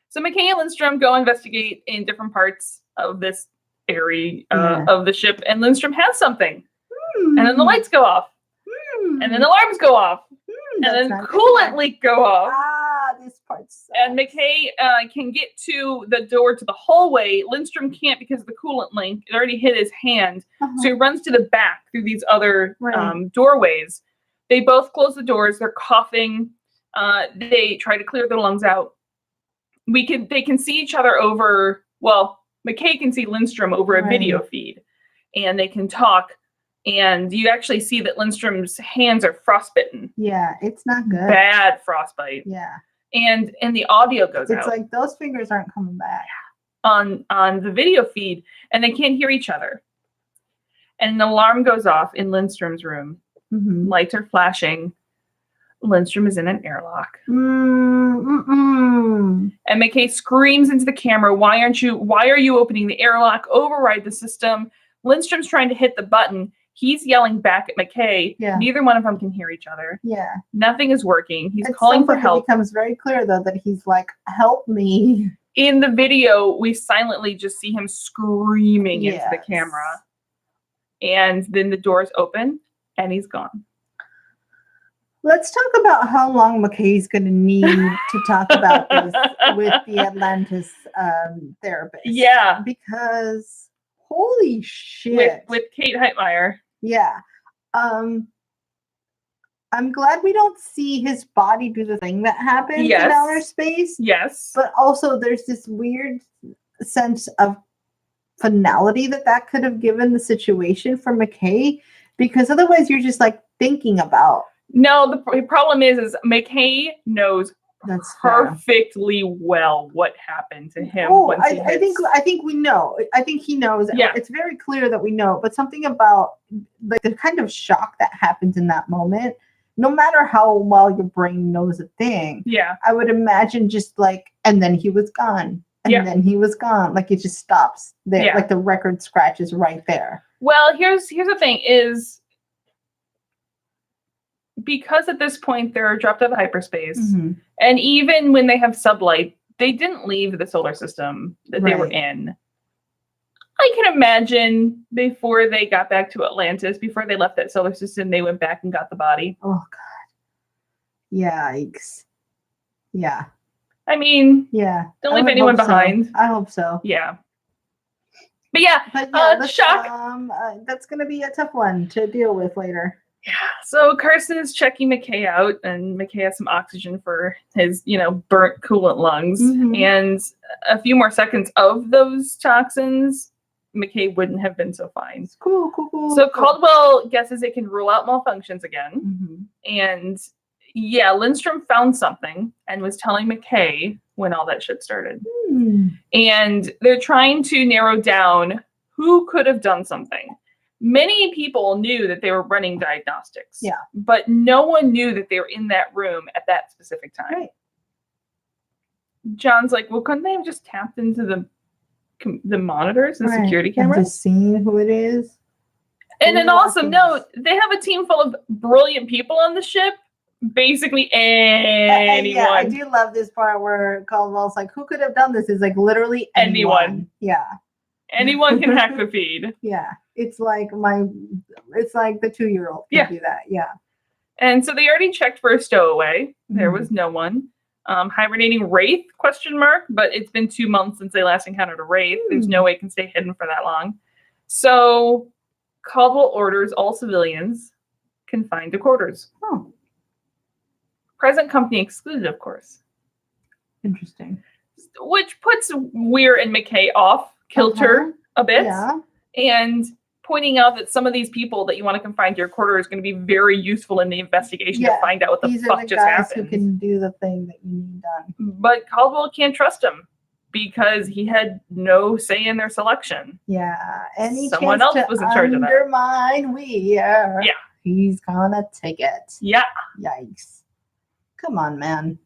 So McKay and Lindstrom go investigate in different parts of this area of the ship, and Lindstrom has something. And then the lights go off. And then alarms go off. And then coolant leak go off. This part sucks. And McKay can get to the door to the hallway. Lindstrom can't because of the coolant leak. It already hit his hand. So he runs to the back through these other doorways. They both close the doors. They're coughing. They try to clear their lungs out. They can see each other over, well, McKay can see Lindstrom over a video feed. And they can talk. And you actually see that Lindstrom's hands are frostbitten. Yeah, it's not good. Bad frostbite. Yeah. And the audio goes out. It's like those fingers aren't coming back. On the video feed, and they can't hear each other. And an alarm goes off in Lindstrom's room. Lights are flashing. Lindstrom is in an airlock. And McKay screams into the camera, why are you opening the airlock? Override the system. Lindstrom's trying to hit the button. He's yelling back at McKay. Yeah. Neither one of them can hear each other. Yeah. Nothing is working. He's calling for help. It becomes very clear, though, that he's like, help me. In the video, we silently just see him screaming into the camera. And then the doors open, and he's gone. Let's talk about how long McKay's going to need to talk about this with the Atlantis therapist. Yeah. Because, holy shit. With Kate Heitmeyer. Yeah. I'm glad we don't see his body do the thing that happens in outer space. Yes. But also there's this weird sense of finality that could have given the situation for McKay. Because otherwise you're just like thinking about. No, the problem is McKay knows perfectly well what happened to him. I think we know. I think he knows. Yeah. It's very clear that we know, but something about like the kind of shock that happens in that moment, no matter how well your brain knows a thing. Yeah. I would imagine just like, and then he was gone. And then he was gone. Like it just stops there. Like the record scratches right there. Well, here's the thing is, because at this point they're dropped out of hyperspace, and even when they have sublight, they didn't leave the solar system that they were in. I can imagine before they got back to Atlantis, before they left that solar system, they went back and got the body. Oh, God. Yikes. Yeah. I mean, yeah. don't leave anyone behind. I hope so. Yeah. But yeah, shock. That's going to be a tough one to deal with later. Yeah. So Carson is checking McKay out, and McKay has some oxygen for his, burnt coolant lungs. Mhm. And a few more seconds of those toxins, McKay wouldn't have been so fine. Cool. So Caldwell guesses it can rule out malfunctions again. Mm-hmm. And yeah, Lindstrom found something and was telling McKay when all that shit started. And they're trying to narrow down who could have done something. Many people knew that they were running diagnostics. Yeah. But no one knew that they were in that room at that specific time. Right. John's like, well, couldn't they have just tapped into the monitors and security cameras? And just seen who it is. And an awesome note, they have a team full of brilliant people on the ship. Basically anyone. Yeah, I do love this part where Caldwell's like, who could have done this? It's like literally anyone. Yeah. Anyone can hack the feed. Yeah. It's like the 2-year-old can do that. Yeah. And so they already checked for a stowaway. There was no one. Hibernating wraith, ? But it's been 2 months since they last encountered a wraith. There's no way it can stay hidden for that long. So Caldwell orders all civilians confined to quarters. Oh. Present company excluded, of course. Interesting. Which puts Weir and McKay off kilter a bit. Yeah. And pointing out that some of these people that you want to confine to your quarter is going to be very useful in the investigation to find out what the fuck just happened. Who can do the thing that you need done. But Caldwell can't trust him because he had no say in their selection. Yeah. Someone else was in charge of that. Undermine Weir. Yeah. He's gonna take it. Yeah. Yikes. Come on, man.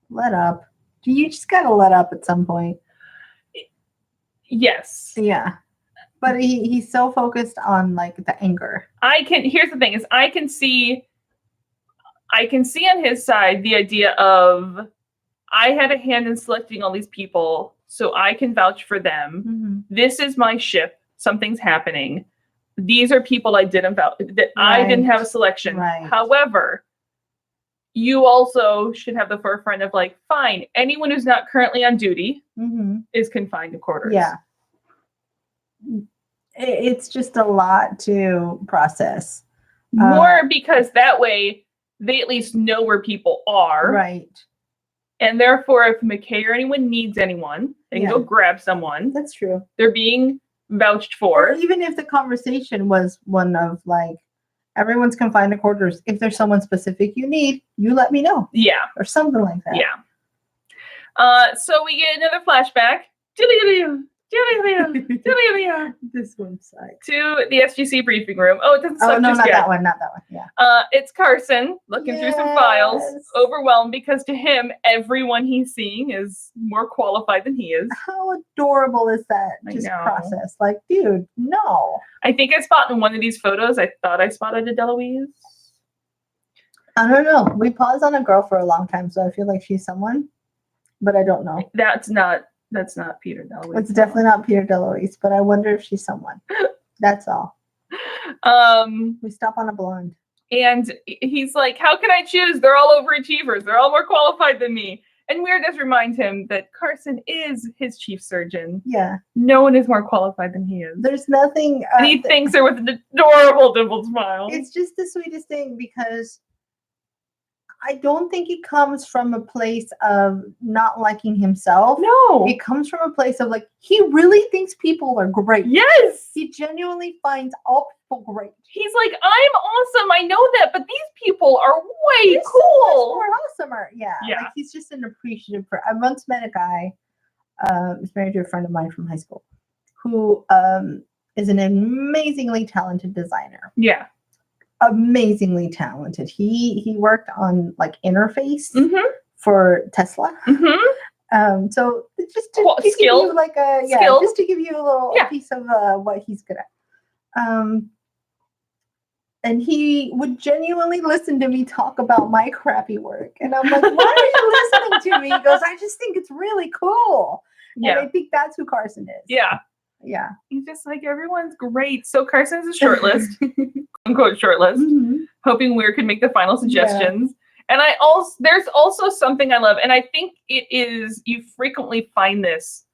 Let up. You just gotta let up at some point. Yes. Yeah. But he's so focused on like the anger. Here's the thing is I can see on his side the idea of I had a hand in selecting all these people, so I can vouch for them. Mm-hmm. This is my ship. Something's happening. These are people I didn't vouch that I didn't have a selection. Right. However, you also should have the forefront of like, fine, anyone who's not currently on duty is confined to quarters. Yeah. It's just a lot to process. More because that way they at least know where people are. Right. And therefore, if McKay or anyone needs anyone, they can go grab someone. That's true. They're being vouched for. Or even if the conversation was one of like, everyone's confined to quarters. If there's someone specific you need, you let me know. Yeah. Or something like that. Yeah. So we get another flashback. This one sucks. To the SGC briefing room. Oh, it doesn't suck. Oh, no, just not yet. that one. Not that one. Yeah. It's Carson looking through some files, overwhelmed because to him, everyone he's seeing is more qualified than he is. How adorable is that? Just process. Like, dude, no. I think I spotted in one of these photos, I thought I spotted a Deloise. I don't know. We paused on a girl for a long time, so I feel like she's someone, but I don't know. That's not Peter DeLuise. It's definitely not Peter DeLuise, but I wonder if she's someone. That's all. We stop on a blonde. And he's like, how can I choose? They're all overachievers. They're all more qualified than me. And Weir does remind him that Carson is his chief surgeon. Yeah. No one is more qualified than he is. There's nothing. And he thanks her with an adorable dimpled smile. It's just the sweetest thing because I don't think it comes from a place of not liking himself. No. It comes from a place of like, he really thinks people are great. Yes. He genuinely finds all people great. He's like, I'm awesome. I know that, but these people are way cool. So awesomer. Yeah. Like he's just an appreciative person. I once met a guy, he's married to a friend of mine from high school, who is an amazingly talented designer. Yeah. Amazingly talented. He worked on like interface for Tesla. So just to give you like just to give you a little piece of what he's good at. And he would genuinely listen to me talk about my crappy work. And I'm like, why are you listening to me? He goes, I just think it's really cool. Yeah. And I think that's who Carson is. Yeah. Yeah. He's just like, everyone's great. So Carson's a shortlist, quote unquote shortlist, hoping Weir could make the final suggestions. And there's also something I love, and I think it is, you frequently find this.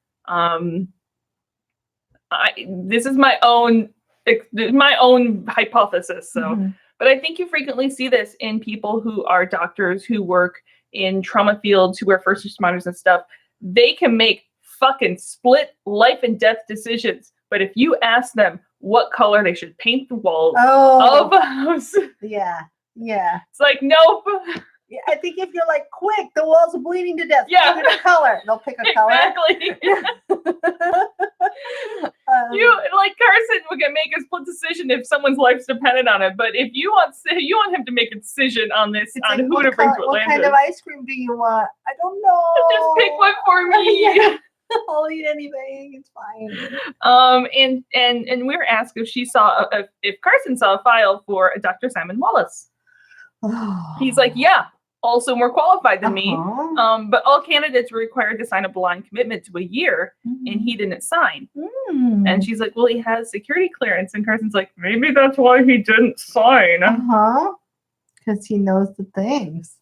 This is my own hypothesis. So, but I think you frequently see this in people who are doctors, who work in trauma fields, who are first responders and stuff. They can make fucking split life and death decisions. But if you ask them what color they should paint the walls of a house, yeah, it's like, nope. Yeah, I think if you're like, quick, the walls are bleeding to death. Yeah. Pick a color. They'll pick a color. Exactly. You like Carson would make a split decision if someone's life's dependent on it. But if you want him to make a decision on this, it's on like, who to bring to Atlantis. What kind of ice cream do you want? I don't know. Just pick one for me. Yeah. I'll eat anything. It's fine. And we were asked if she saw if Carson saw a file for Dr. Simon Wallace. He's like, yeah, also more qualified than me. But all candidates were required to sign a blind commitment to a year, and he didn't sign. And she's like, well, he has security clearance. And Carson's like, maybe that's why he didn't sign. Because he knows the things.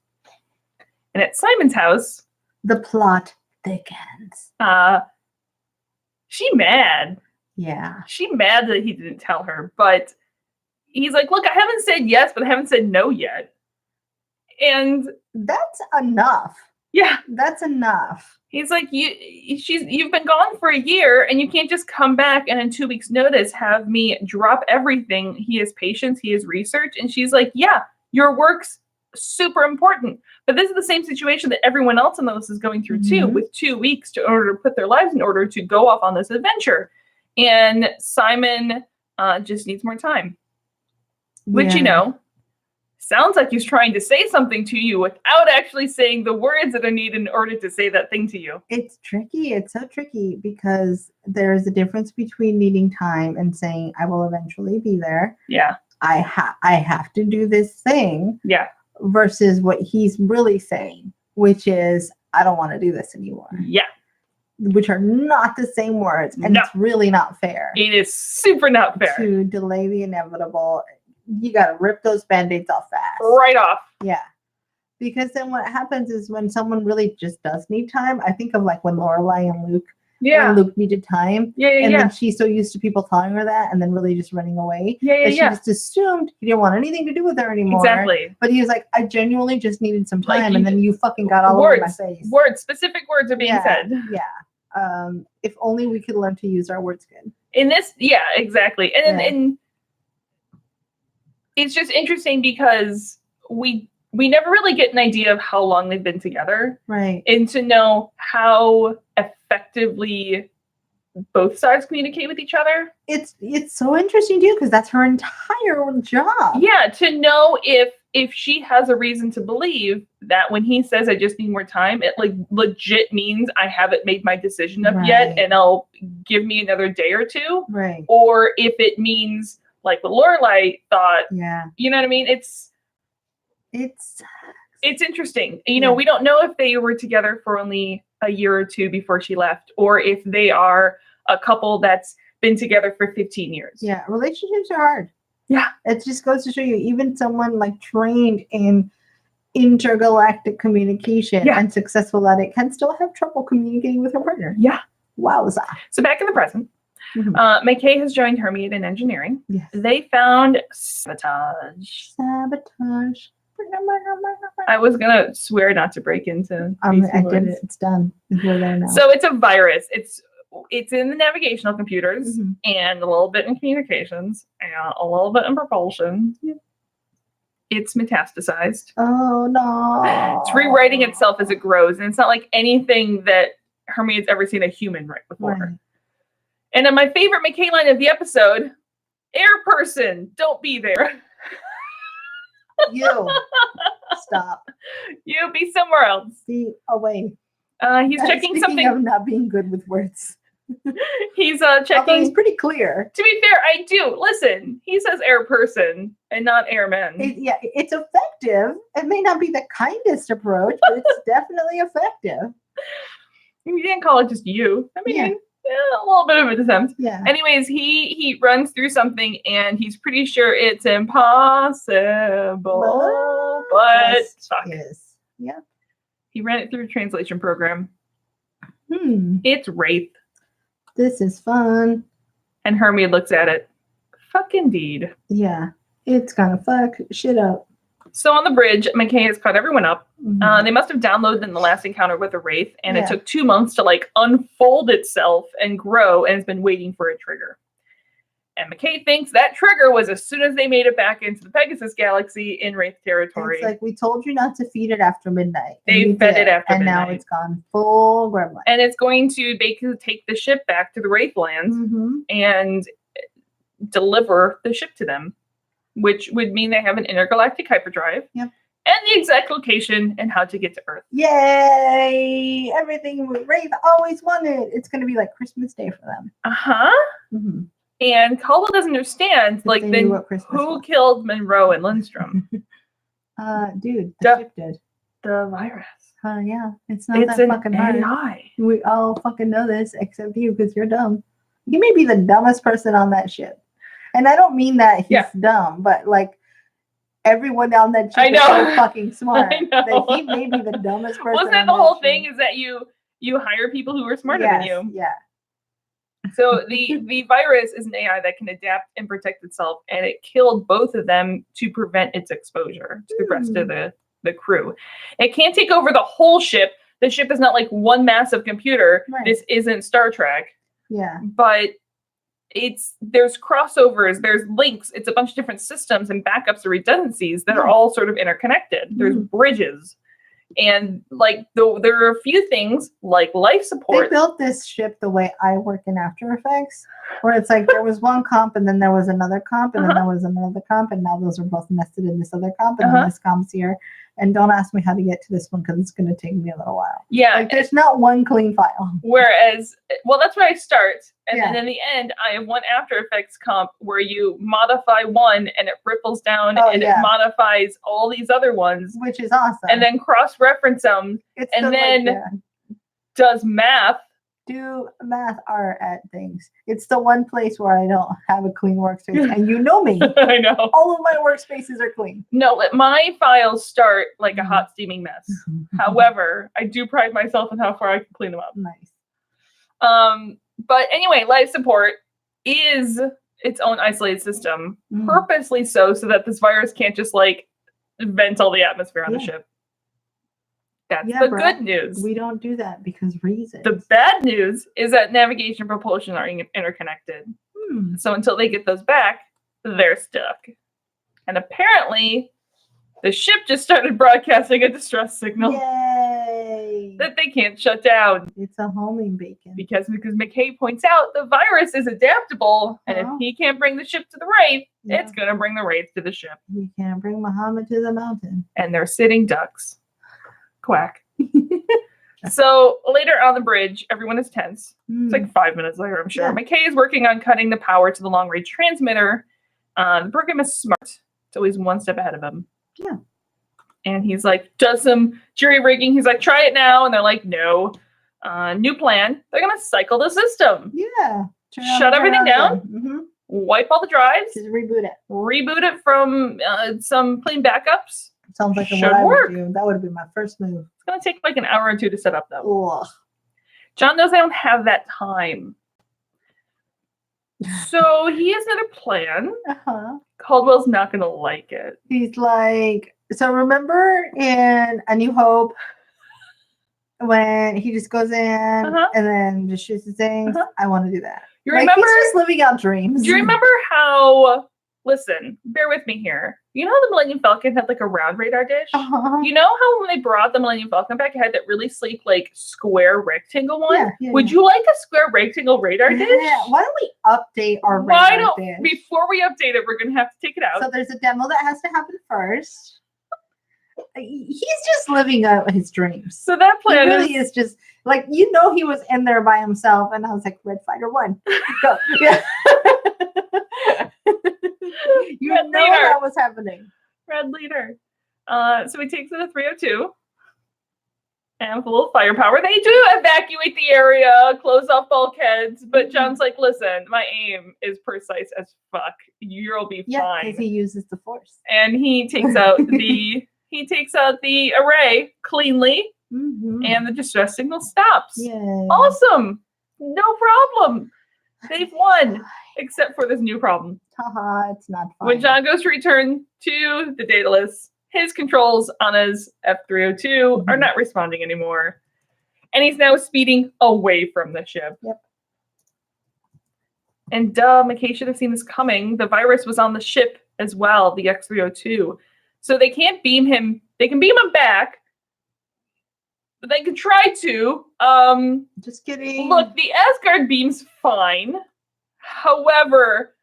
And at Simon's house, the plot thickens. She mad. Yeah. She mad that he didn't tell her, but he's like, look, I haven't said yes, but I haven't said no yet. And that's enough. Yeah. That's enough. He's like, you've been gone for a year, and you can't just come back and in 2 weeks' notice have me drop everything. He has patience, he has research. And she's like, yeah, your work's super important. But this is the same situation that everyone else in the list is going through too, with 2 weeks in order to put their lives in order to go off on this adventure. And Simon just needs more time. Which, sounds like he's trying to say something to you without actually saying the words that are needed in order to say that thing to you. It's tricky. It's so tricky because there's a difference between needing time and saying, I will eventually be there. Yeah. I have to do this thing. Yeah. Versus what he's really saying, which is, I don't want to do this anymore. Yeah. Which are not the same words. And it's really not fair. It is super not fair. To delay the inevitable. You got to rip those band-aids off fast. Right off. Yeah. Because then what happens is when someone really just does need time, I think of like when Lorelai and Luke, when Luke needed time. And then she's so used to people telling her that and then really just running away. That she just assumed he didn't want anything to do with her anymore. Exactly. But he was like, I genuinely just needed some time. And then you fucking got all over my face. Specific words are being said. Yeah. If only we could learn to use our words good. In this, exactly. And it's just interesting because we never really get an idea of how long they've been together. Right. And to know how effectively both sides communicate with each other. It's so interesting too, because that's her entire job. Yeah, to know if she has a reason to believe that when he says I just need more time, it like legit means I haven't made my decision up yet and I'll give me another day or two. Right. Or if it means like what Lorelai thought. Yeah. You know what I mean? It's interesting. We don't know if they were together for only a year or two before she left, or if they are a couple that's been together for 15 years. Yeah. Relationships are hard. Yeah. It just goes to show you, even someone like trained in intergalactic communication and successful at it can still have trouble communicating with her partner. Yeah. Wowza. So back in the present, McKay has joined Hermia in engineering. Yes. They found sabotage. I was going to swear not to break into I did it. It's done. We're there now. So it's a virus. It's in the navigational computers and a little bit in communications and a little bit in propulsion. Yep. It's metastasized. Oh, no. It's rewriting itself as it grows. And it's not like anything that Hermia's ever seen a human write before. Right. And then my favorite McKay line of the episode, air person, don't be there. You. Stop. You be somewhere else. Be away. He's checking something. Of not being good with words. He's checking. Although he's pretty clear. To be fair, I do. Listen, he says air person and not airman. It's effective. It may not be the kindest approach, but it's definitely effective. You didn't call it just you. I mean, a little bit of an attempt. Yeah. Anyways, he runs through something and he's pretty sure it's impossible. But fuck. Yes. Yeah. He ran it through a translation program. Hmm. It's Wraith. This is fun. And Hermia looks at it. Fuck indeed. Yeah. It's gonna fuck shit up. So on the bridge, McKay has caught everyone up. Mm-hmm. They must have downloaded in the last encounter with the Wraith, and it took 2 months to like unfold itself and grow, and it's been waiting for a trigger. And McKay thinks that trigger was as soon as they made it back into the Pegasus Galaxy in Wraith territory. It's like, we told you not to feed it after midnight. They fed it after midnight. And now it's gone full gremlin. And it's going to basically take the ship back to the Wraith lands and deliver the ship to them, which would mean they have an intergalactic hyperdrive. Yep. And the exact location and how to get to Earth. Yay! Everything Wraith always wanted. It's going to be like Christmas Day for them. Mm-hmm. And Caldwell doesn't understand, like, then who killed Monroe and Lindstrom? Dude, the ship did. The virus. Yeah, it's not that fucking hard. AI. We all fucking know this, except you, because you're dumb. You may be the dumbest person on that ship. And I don't mean that he's dumb, but, like, everyone on that ship is so fucking smart that he may be the dumbest person. Wasn't that the whole thing? Is that you hire people who are smarter than you? Yeah. So the virus is an AI that can adapt and protect itself, and it killed both of them to prevent its exposure to the rest of the crew. It can't take over the whole ship. The ship is not like one massive computer. Right. This isn't Star Trek. Yeah. But there's crossovers, there's links, it's a bunch of different systems and backups or redundancies that are all sort of interconnected. There's bridges. And like there are a few things like life support. They built this ship the way I work in After Effects, where it's like there was one comp and then there was another comp and then there was another comp, and now those are both nested in this other comp, and then this comp's here. And don't ask me how to get to this one because it's going to take me a little while. Yeah. Like, there's not one clean file. Whereas, well, that's where I start. And then in the end, I have one After Effects comp where you modify one and it ripples down and it modifies all these other ones. Which is awesome. And then cross-reference them. And then does math. Do math art at things. It's the one place where I don't have a clean workspace. And you know me. I know. All of my workspaces are clean. No, my files start like a hot steaming mess. However, I do pride myself in how far I can clean them up. Nice. But anyway, life support is its own isolated system, purposely so that this virus can't just like vent all the atmosphere on the ship. That's the good news. We don't do that because reasons. The bad news is that navigation and propulsion are interconnected. So until they get those back, they're stuck. And apparently, the ship just started broadcasting a distress signal. Yay! That they can't shut down. It's a homing beacon. Because McKay points out the virus is adaptable, and if he can't bring the ship to the Wraith, it's going to bring the Wraith to the ship. He can't bring Muhammad to the mountain. And they're sitting ducks. Quack. So later on the bridge, everyone is tense. It's like 5 minutes later, I'm sure. McKay is working on cutting the power to the long-range transmitter. The program is smart. It's always one step ahead of him. Yeah. And he's like, does some jury rigging. He's like, try it now. And they're like, no. New plan. They're going to cycle the system. Yeah. Shut everything down. Wipe all the drives. Just reboot it. Reboot it from some clean backups. Sounds like what I would do. That would have been my first move. It's going to take like an hour or two to set up, though. Ugh. John knows I don't have that time. So he has another plan. Caldwell's not going to like it. He's like, so remember in A New Hope when he just goes in and then just shoots the things? I want to do that. You remember? He's just living out dreams. Do you remember how... Listen, bear with me here. You know how the Millennium Falcon had like a round radar dish? You know how when they brought the Millennium Falcon back, it had that really sleek, like square rectangle one? Would you like a square rectangle radar dish? Yeah. Why don't we update our radar dish? Before we update it, we're going to have to take it out. So there's a demo that has to happen first. He's just living out his dreams. So that plan really is just like, you know, he was in there by himself, and I was like, Red Fighter 1, go. Yeah. You Red know leader. That was happening. Red leader. So he takes it to 302. And with a little firepower, they do evacuate the area, close off bulkheads. But John's like, listen, my aim is precise as fuck. You'll be fine. because he uses the force. And he takes out the array cleanly, and the distress signal stops. Yay. Awesome. No problem. They've won. Except for this new problem. Haha, it's not fun. When John goes to return to the Daedalus, his controls on his F302 are not responding anymore. And he's now speeding away from the ship. Yep. And McKay should have seen this coming. The virus was on the ship as well, the X302. So they can't beam him. They can beam him back. But they could try to. Just kidding. Look, the Asgard beam's fine. However,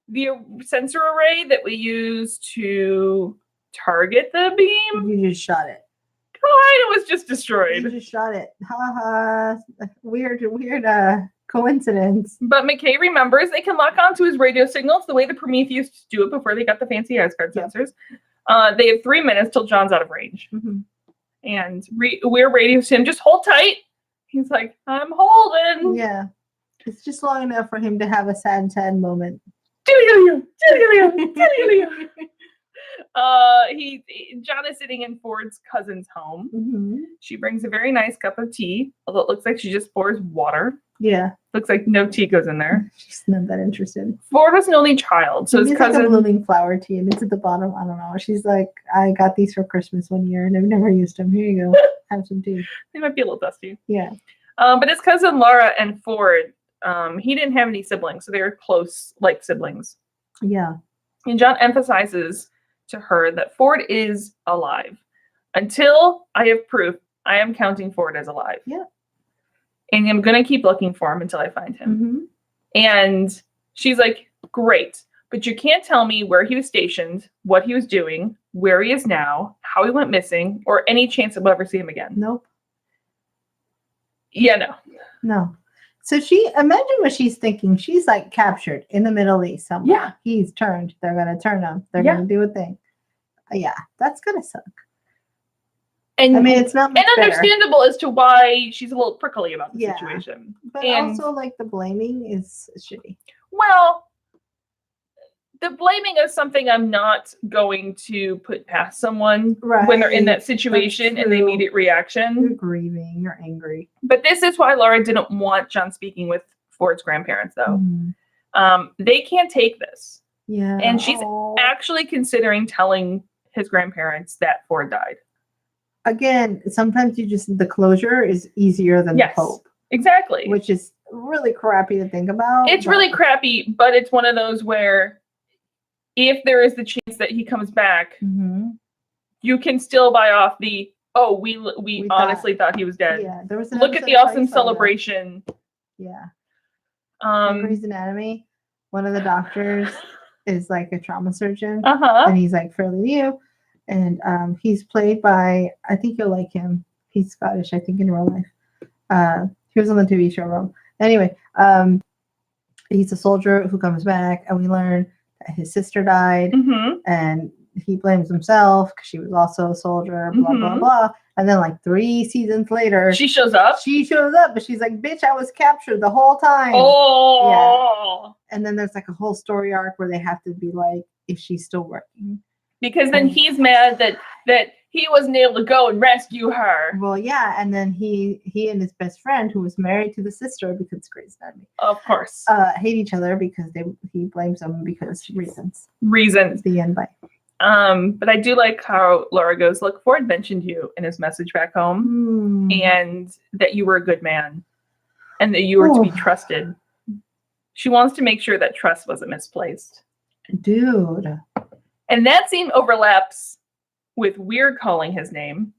the sensor array that we use to target the beam, You just shot it. kind of was just destroyed. You just shot it. Haha. Weird coincidence. But McKay remembers they can lock onto his radio signals the way the Prometheus used to do it before they got the fancy Asgard sensors. They have 3 minutes till John's out of range. And Weir radios him, just hold tight. He's like, I'm holding. Yeah. It's just long enough for him to have a sad moment. John is sitting in Ford's cousin's home. She brings a very nice cup of tea, although it looks like she just pours water. Yeah. Looks like no tea goes in there. She's not that interested. Ford was an only child, so his cousin. Like a blooming flower tea, and it's at the bottom. I don't know. She's like, I got these for Christmas one year, and I've never used them. Here you go. Have some tea. They might be a little dusty. Yeah. But his cousin Laura and Ford, he didn't have any siblings, so they were close, like siblings. Yeah. And John emphasizes to her that Ford is alive. Until I have proof, I am counting Ford as alive. Yeah. And I'm going to keep looking for him until I find him. And she's like, great, but you can't tell me where he was stationed, what he was doing, where he is now, how he went missing, or any chance that we'll ever see him again. Nope. Yeah, no. So imagine what she's thinking. She's like captured in the Middle East somewhere. Yeah. He's turned. They're going to turn him. They're going to do a thing. Yeah, that's going to suck. And I mean, it's not much understandable as to why she's a little prickly about the situation. But also, like, the blaming is shitty. Well, the blaming is something I'm not going to put past someone when they're in that situation and the immediate reaction. You're grieving. You're angry. But this is why Laura didn't want John speaking with Ford's grandparents, though. They can't take this. Yeah. And she's actually considering telling his grandparents that Ford died. Again, sometimes the closure is easier than the hope. Exactly. Which is really crappy to think about. It's really crappy, but it's one of those where if there is the chance that he comes back, you can still buy off the, we honestly thought he was dead. Yeah, there was look at the awesome celebration. Yeah. Grey's Anatomy, one of the doctors is like a trauma surgeon. And he's like fairly new. And he's played by, I think you'll like him. He's Scottish, I think, in real life. He was on the TV show Rome. Anyway, he's a soldier who comes back, and we learn that his sister died, and he blames himself because she was also a soldier, blah, blah, blah. And then, like, 3 seasons later, she shows up, but she's like, bitch, I was captured the whole time. Yeah. And then there's like a whole story arc where they have to be like, is she still working? Because then he's mad that he wasn't able to go and rescue her. Well, yeah, and then he and his best friend, who was married to the sister because Grey's Anatomy, of course, hate each other because he blames them because reasons. The end. Bye. But I do like how Laura goes, look, Ford mentioned you in his message back home, and that you were a good man, and that you were to be trusted. She wants to make sure that trust wasn't misplaced. Dude. And that scene overlaps with Weir calling his name.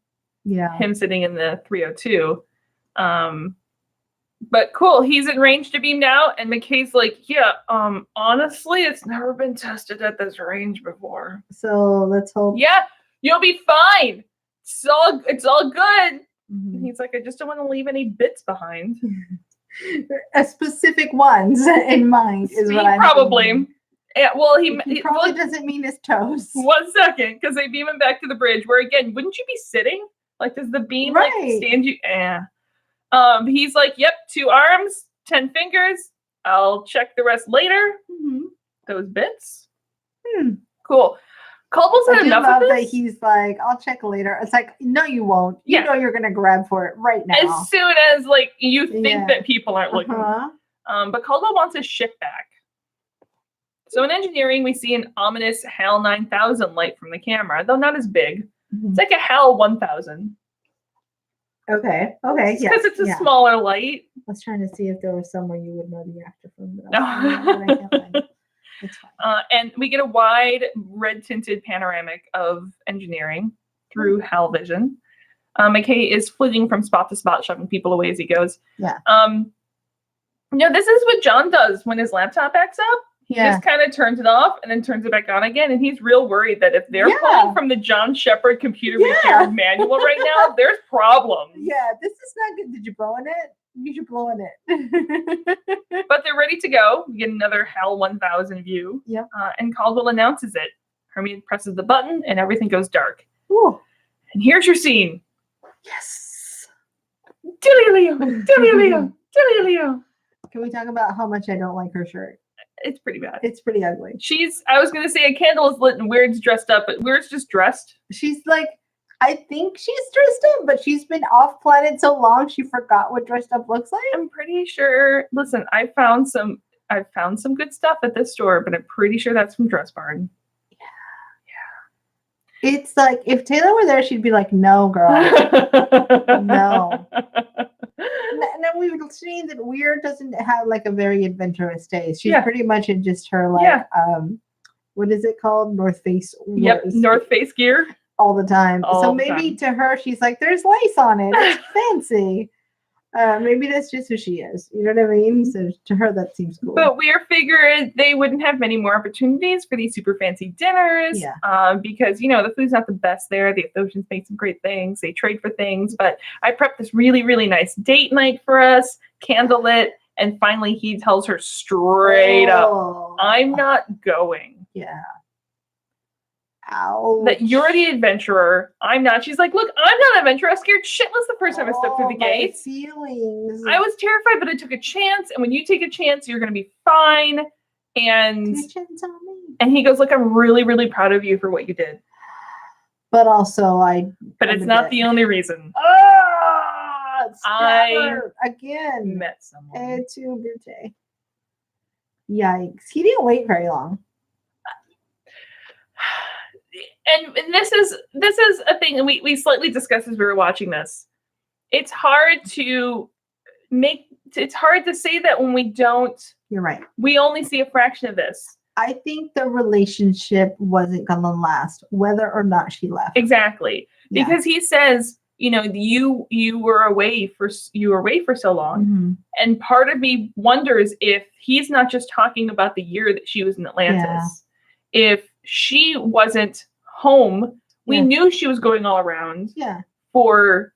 Yeah. Him sitting in the 302. But cool, he's in range to beam now, and McKay's like, honestly, it's never been tested at this range before. So let's hope. Yeah, you'll be fine. It's all good. He's like, I just don't want to leave any bits behind. Specific ones in mind is what I probably. Yeah, well, he probably doesn't mean his toes. 1 second, because they beam him back to the bridge, where again, wouldn't you be sitting? Like, does the beam like stand you? He's like, yep, 2 arms, 10 fingers. I'll check the rest later. Those bits. Cool. Caldwell's had enough of this. That he's like, I'll check later. It's like, no, you won't. You know you're gonna grab for it right now. As soon as like you think that people aren't looking. But Caldwell wants his ship back. So in engineering, we see an ominous HAL 9000 light from the camera, though not as big. It's like a HAL 1000. Okay. Because it's a smaller light. I was trying to see if there was somewhere you would know the actor from. But I can't find it. It's fine. And we get a wide red-tinted panoramic of engineering through HAL vision. McKay is flitting from spot to spot, shoving people away as he goes. Yeah. This is what John does when his laptop backs up. He just kind of turns it off and then turns it back on again. And he's real worried that if they're pulling from the John Shepard computer repair manual right now, there's problems. Yeah, this is not good. Did you blow in it? You should blow in it. But they're ready to go. We get another HAL 1000 view. Yep. And Caldwell announces it. Hermia presses the button and everything goes dark. Ooh. And here's your scene. Yes. Dilly-leo, dilly-leo, dilly-leo. Can we talk about how much I don't like her shirt? It's pretty bad. It's pretty ugly. I was going to say a candle is lit and Weird's dressed up, but Weird's just dressed. She's like, I think she's dressed up, but she's been off planet so long she forgot what dressed up looks like. I'm pretty sure. Listen, I found some good stuff at this store, but I'm pretty sure that's from Dress Barn. Yeah. It's like if Taylor were there, she'd be like, "No, girl, no." And then we've seen that Weir doesn't have like a very adventurous taste. She's pretty much in just her like what is it called? North Face. Yep, North Face gear. All the time. So maybe to her, she's like, there's lace on it. It's fancy. Maybe that's just who she is. You know what I mean? So to her, that seems cool. But Weir figured they wouldn't have many more opportunities for these super fancy dinners. Because, the food's not the best there. The Athosians make some great things. They trade for things. But I prepped this really, really nice date night for us, candlelit. And finally, he tells her straight up, I'm not going. Yeah. Ouch. That you're the adventurer. I'm not. She's like, look, I'm not an adventurer. I was scared shitless the first time I stepped through the gate. Feelings. I was terrified, but I took a chance. And when you take a chance, you're going to be fine. And he goes, look, I'm really, really proud of you for what you did. But also, But it's not the only reason. I again met someone. Yikes! He didn't wait very long. And this is a thing, and we slightly discussed as we were watching this. It's hard to say that when we don't. You're right. We only see a fraction of this. I think the relationship wasn't gonna last, whether or not she left. Exactly, because he says, you were away for so long, and part of me wonders if he's not just talking about the year that she was in Atlantis. If she wasn't home, we knew she was going all around for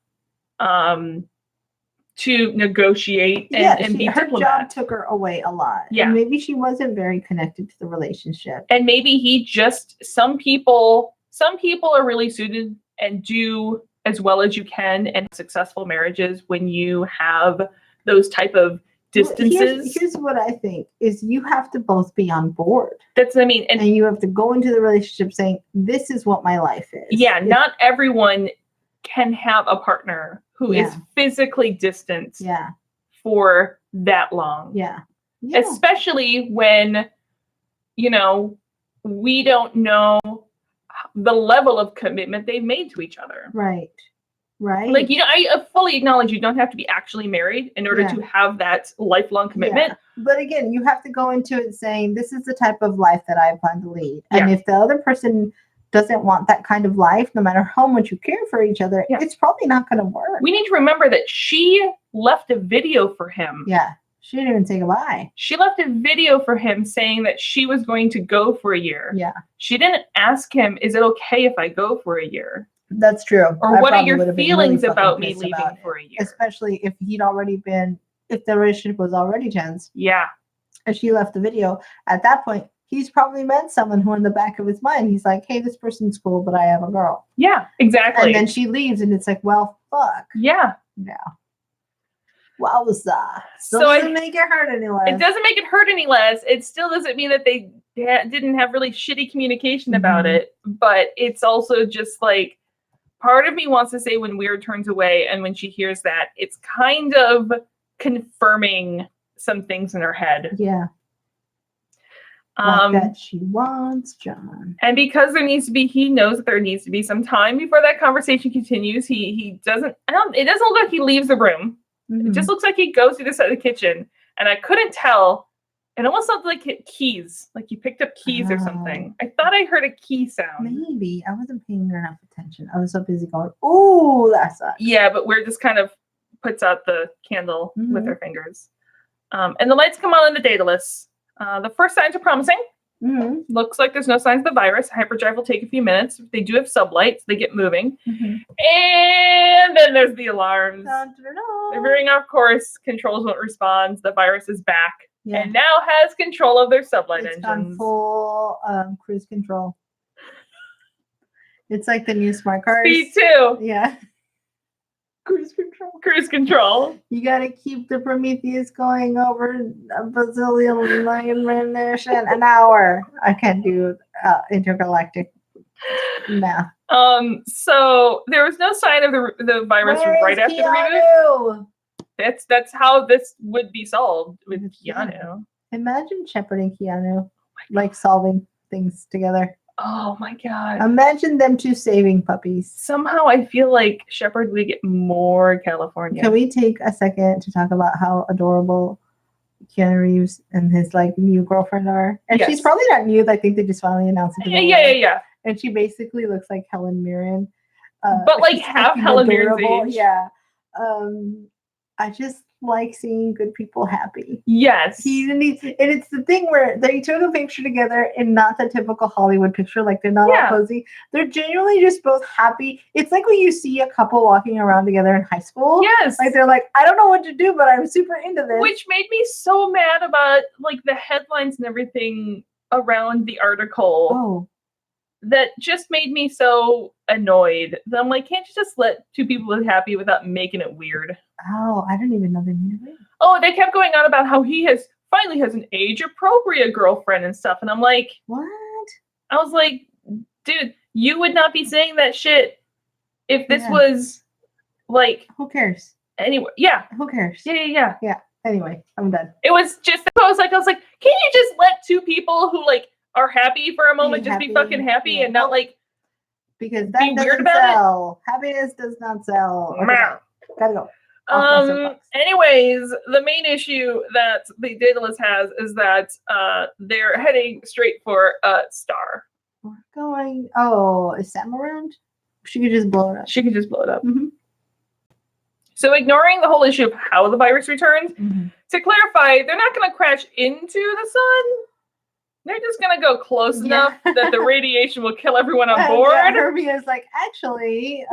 to negotiate and be her diplomat. Job took her away a lot. Yeah. And maybe she wasn't very connected to the relationship. And maybe some people are really suited and do as well as you can and successful marriages when you have those type of distances. Here's what I think is you have to both be on board. That's what I mean. And you have to go into the relationship saying, this is what my life is. Yeah, not everyone can have a partner who is physically distant for that long. Yeah. Especially when, we don't know the level of commitment they've made to each other. Right. Like, I fully acknowledge you don't have to be actually married in order to have that lifelong commitment. Yeah. But again, you have to go into it saying, this is the type of life that I plan to lead. And if the other person doesn't want that kind of life, no matter how much you care for each other, it's probably not going to work. We need to remember that she left a video for him. Yeah. She didn't even say goodbye. She left a video for him saying that she was going to go for a year. Yeah. She didn't ask him, is it okay if I go for a year? That's true. Or what are your feelings about me leaving for a year? Especially if if the relationship was already tense. Yeah. And she left the video. At that point, he's probably met someone who in the back of his mind, he's like, hey, this person's cool, but I have a girl. Yeah, exactly. And then she leaves and it's like, well, fuck. Yeah. Yeah. Wowza. So doesn't make it hurt any less. It doesn't make it hurt any less. It still doesn't mean that they didn't have really shitty communication about it. But it's also just like, part of me wants to say when Weir turns away and when she hears that, it's kind of confirming some things in her head. Yeah. Like that she wants John. And because he knows that there needs to be some time before that conversation continues. It doesn't look like he leaves the room. It just looks like he goes to the side of the kitchen. And I couldn't tell. It almost sounded like keys. Like he picked up keys or something. I thought I heard a key sound. Maybe. I wasn't paying enough attention. I was so busy going, ooh, that sucks. Yeah, but Weir just kind of puts out the candle with her fingers. And the lights come on in the Daedalus. The first signs are promising. Looks like there's no signs of the virus. Hyperdrive will take a few minutes. They do have sublights. They get moving. And then there's the alarms. They're veering off course. Controls won't respond. The virus is back. Yeah. And now has control of their sublight engines. On full cruise control. It's like the new smart cars. Speed 2. Yeah. Cruise control. Cruise control. You gotta keep the Prometheus going over a bazillion minutes an hour. I can't do intergalactic math. So there was no sign of the virus right after the reboot. That's how this would be solved with Keanu. Imagine Shepard and Keanu like solving things together. Oh my god. Imagine them two saving puppies. Somehow I feel like Shepard would get more California. Can we take a second to talk about how adorable Keanu Reeves and his like new girlfriend are? And she's probably not new. I think they just finally announced it. Yeah. And she basically looks like Helen Mirren. But like half Helen Mirren's age. Yeah. I just like seeing good people happy. Yes. And it's the thing where they took a picture together in not the typical Hollywood picture, like they're not all cozy. They're genuinely just both happy. It's like when you see a couple walking around together in high school. Yes. Like they're like, I don't know what to do, but I'm super into this. Which made me so mad about like the headlines and everything around the article. Oh. That just made me so annoyed. That I'm like, can't you just let two people be happy without making it weird? Oh, I didn't even know they made it. Oh, they kept going on about how he finally has an age-appropriate girlfriend and stuff. And I'm like, what? I was like, dude, you would not be saying that shit if this was like... Who cares? Anyway, yeah. Who cares? Yeah. Anyway, I'm done. It was just, I was like, can't you just let two people who like are happy for a moment just be fucking happy and not like... Because that doesn't sell. Happiness does not sell. Okay, gotta go. Anyways, the main issue that the Daedalus has is that they're heading straight for a star. We're going. Oh, is Sam around? She could just blow it up. So ignoring the whole issue of how the virus returns, to clarify, they're not going to crash into the sun. They're just going to go close enough that the radiation will kill everyone on board. Herbie is like, actually,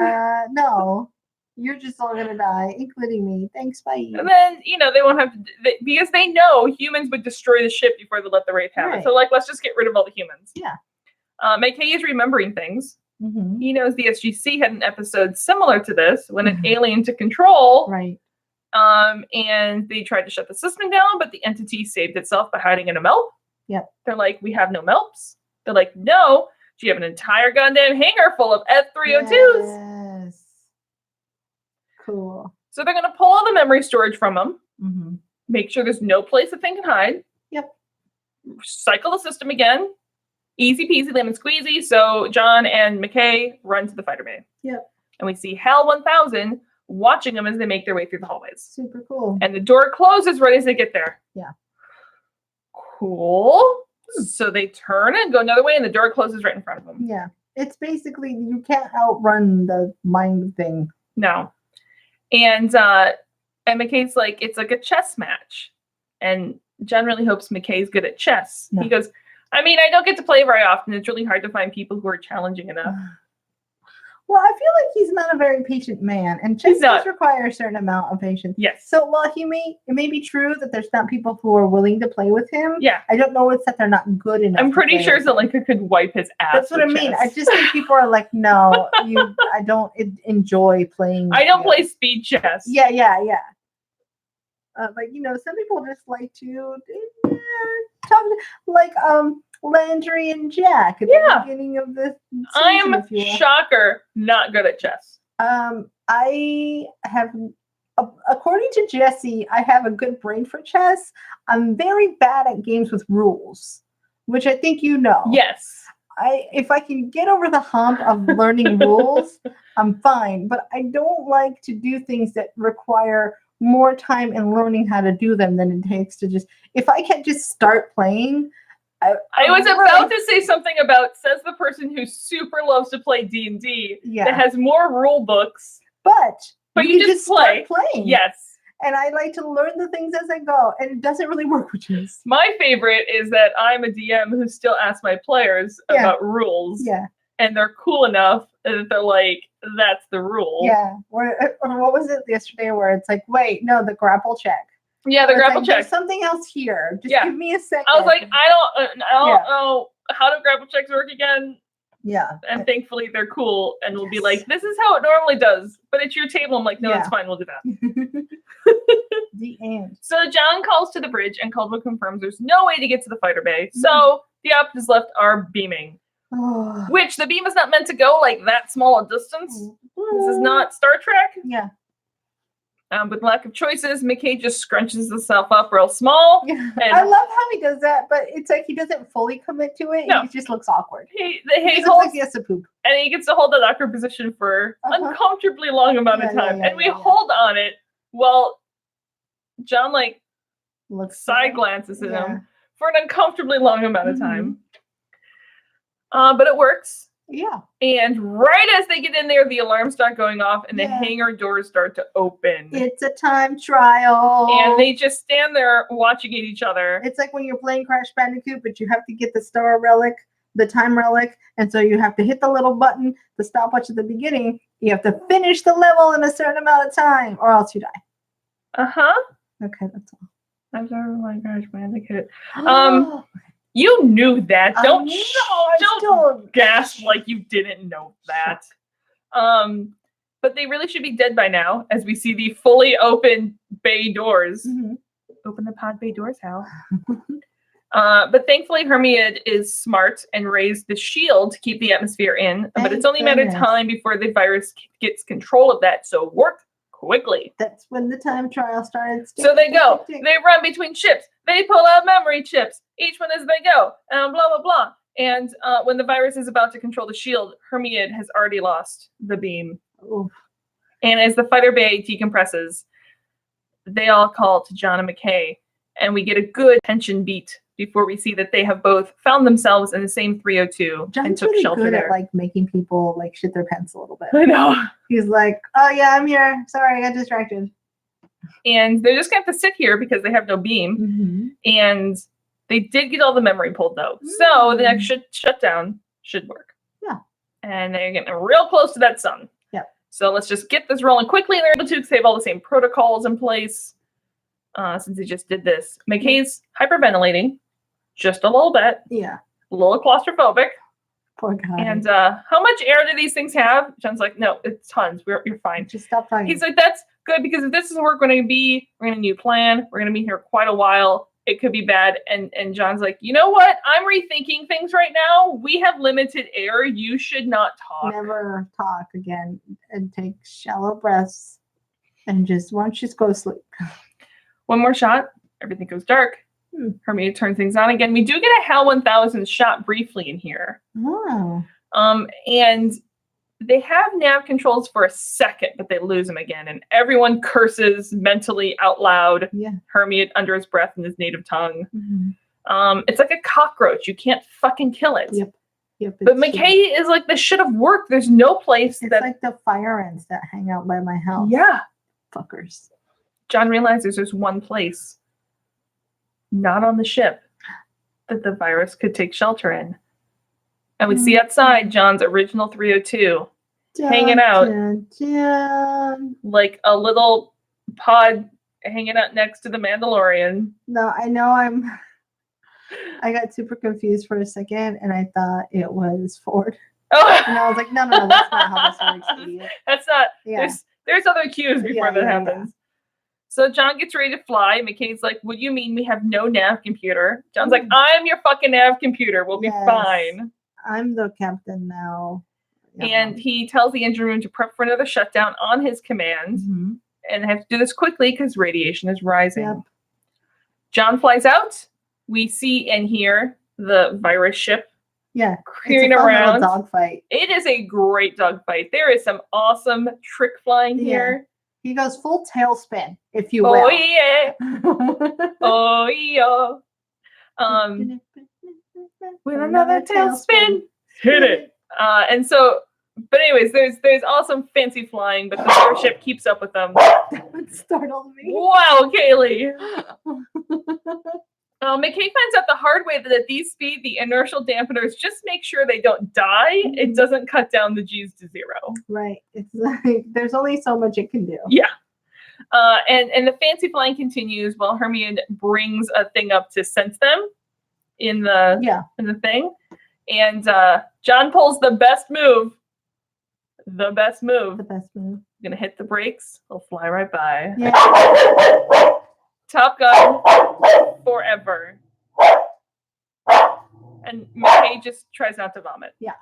no. You're just all going to die, including me. Thanks, bye. And then, they won't have to... because they know humans would destroy the ship before they let the Wraith have it. So, let's just get rid of all the humans. Yeah. McKay is remembering things. He knows the SGC had an episode similar to this when an alien took control. Right. And they tried to shut the system down, but the entity saved itself by hiding in a melp. Yep. They're like, we have no melps. They're like, no. Do you have an entire goddamn hangar full of F-302s? Yes. Cool. So they're going to pull all the memory storage from them. Make sure there's no place the thing can hide. Yep. Cycle the system again. Easy peasy lemon squeezy. So John and McKay run to the fighter bay. Yep. And we see Hal 1000 watching them as they make their way through the hallways. Super cool. And the door closes right as they get there. Yeah. Cool. So they turn and go another way, and the door closes right in front of them. Yeah. It's basically, you can't outrun the mind thing. No. And McKay's like, it's like a chess match. And John really hopes McKay's good at chess. No. He goes, I don't get to play very often. It's really hard to find people who are challenging enough. Well, I feel like he's not a very patient man, and chess does require a certain amount of patience. Yes. So while it may be true that there's not people who are willing to play with him. Yeah. I don't know it's that they're not good enough. I'm pretty sure Zelenka could wipe his ass. That's what I mean. I just think people are like, no, I don't enjoy playing. I don't play speed chess. Yeah. Like, you know, some people just like to talk like Landry and Jack at the beginning of this season. I am, shocker, not good at chess. I have, according to Jesse, I have a good brain for chess. I'm very bad at games with rules, which I think you know. Yes. If I can get over the hump of learning rules, I'm fine. But I don't like to do things that require more time in learning how to do them than it takes to just, if I can't just start playing. I was about to say something about, says the person who super loves to play D&D, that has more rule books. But you just start playing. Yes. And I like to learn the things as I go, and it doesn't really work with chess. My favorite is that I'm a DM who still asks my players about rules. Yeah. And they're cool enough that they're like, that's the rule. Yeah. Or what was it yesterday where it's like, wait, no, the grapple check. Yeah, the grapple check. There's something else here. Just give me a second. I was like, I don't know how do grapple checks work again. Yeah. And thankfully they're cool and we'll be like, this is how it normally does. But it's your table. I'm like, no, that's fine. We'll do that. The end. So John calls to the bridge and Caldwell confirms there's no way to get to the fighter bay. So the options left are beaming. Which the beam is not meant to go like that small a distance. This is not Star Trek. Yeah. With lack of choices, McKay just scrunches himself up real small. Yeah. I love how he does that, but it's like he doesn't fully commit to it. No. He just looks awkward. He looks like he has to poop. And he gets to hold that awkward position for uncomfortably long amount of time. And we hold on it while John looks side glances at him for an uncomfortably long amount of time. But it works. Yeah. And right as they get in there, the alarms start going off and the hangar doors start to open. It's a time trial. And they just stand there watching at each other. It's like when you're playing Crash Bandicoot, but you have to get the star relic, the time relic. And so you have to hit the little button, the stopwatch at the beginning. You have to finish the level in a certain amount of time or else you die. Okay, that's all. I'm sorry, my Crash Bandicoot. You knew that. Don't gasp like you didn't know that. But they really should be dead by now, as we see the fully open bay doors. Open the pod bay doors, Hal. But thankfully, Hermione is smart and raised the shield to keep the atmosphere in. But it's only a matter of time before the virus gets control of that. So work quickly. That's when the time trial started. So they go. They run between ships. They pull out memory chips. Each one as they go. Blah, blah, blah. And when the virus is about to control the shield, Hermione has already lost the beam. Oof. And as the fighter bay decompresses, they all call to John and McKay. And we get a good tension beat before we see that they have both found themselves in the same 302 and took really shelter good there. At making people shit their pants a little bit. I know. He's like, oh yeah, I'm here. Sorry, I got distracted. And they're just going to have to sit here because they have no beam. And they did get all the memory pulled, though. So the next shutdown should work. Yeah. And they're getting real close to that sun. Yeah. So let's just get this rolling quickly. And they're able to because they have all the same protocols in place since they just did this. McKay's hyperventilating just a little bit. Yeah. A little claustrophobic. Poor guy. And how much air do these things have? John's like, no, it's tons. You're fine. Just stop talking. He's like, that's good because if this is where we're going to be, we're going to need a plan. We're going to be here quite a while. It could be bad. And John's like, you know what? I'm rethinking things right now. We have limited air. You should not talk. Never talk again and take shallow breaths and why don't you just go to sleep? One more shot. Everything goes dark. Hermione turns things on again. We do get a HAL 1000 shot briefly in here. Oh. And they have nav controls for a second, but they lose them again. And everyone curses mentally out loud. Yeah. Hermione under his breath in his native tongue. It's like a cockroach. You can't fucking kill it. Yep. But McKay is like, this should have worked. There's no place it's like the fire ants that hang out by my house. Yeah. Fuckers. John realizes there's one place, not on the ship, that the virus could take shelter in. And we see outside John's original 302. hanging out. Dun, dun. Like a little pod hanging out next to the Mandalorian. No, I know I got super confused for a second and I thought it was Ford. Oh. And I was like, no, that's not how this works, idiot. That's not. Yeah. There's other cues before that happens. Yeah. So John gets ready to fly. McKay's like, what do you mean we have no nav computer? John's like, I'm your fucking nav computer. We'll be fine. I'm the captain now. Yeah. And he tells the engine room to prep for another shutdown on his command. Mm-hmm. And have to do this quickly because radiation is rising. Yep. John flies out. We see and hear the virus ship. Yeah, clearing around. Dogfight. It is a great dogfight. There is some awesome trick flying here. He goes full tailspin, if you will. Oh yeah. Oh yeah. With another tailspin. Hit it. And so, but anyways, there's awesome fancy flying, but the warship keeps up with them. That startled me. Wow, Kaylee. McKay finds out the hard way that at these speed, the inertial dampeners just make sure they don't die. It doesn't cut down the G's to 0. Right. It's like there's only so much it can do. Yeah. And the fancy flying continues while Hermione brings a thing up to sense them in the thing. And John pulls the best move. The best move. Gonna hit the brakes. He'll fly right by. Yeah. Top Gun forever. And McKay just tries not to vomit. Yeah.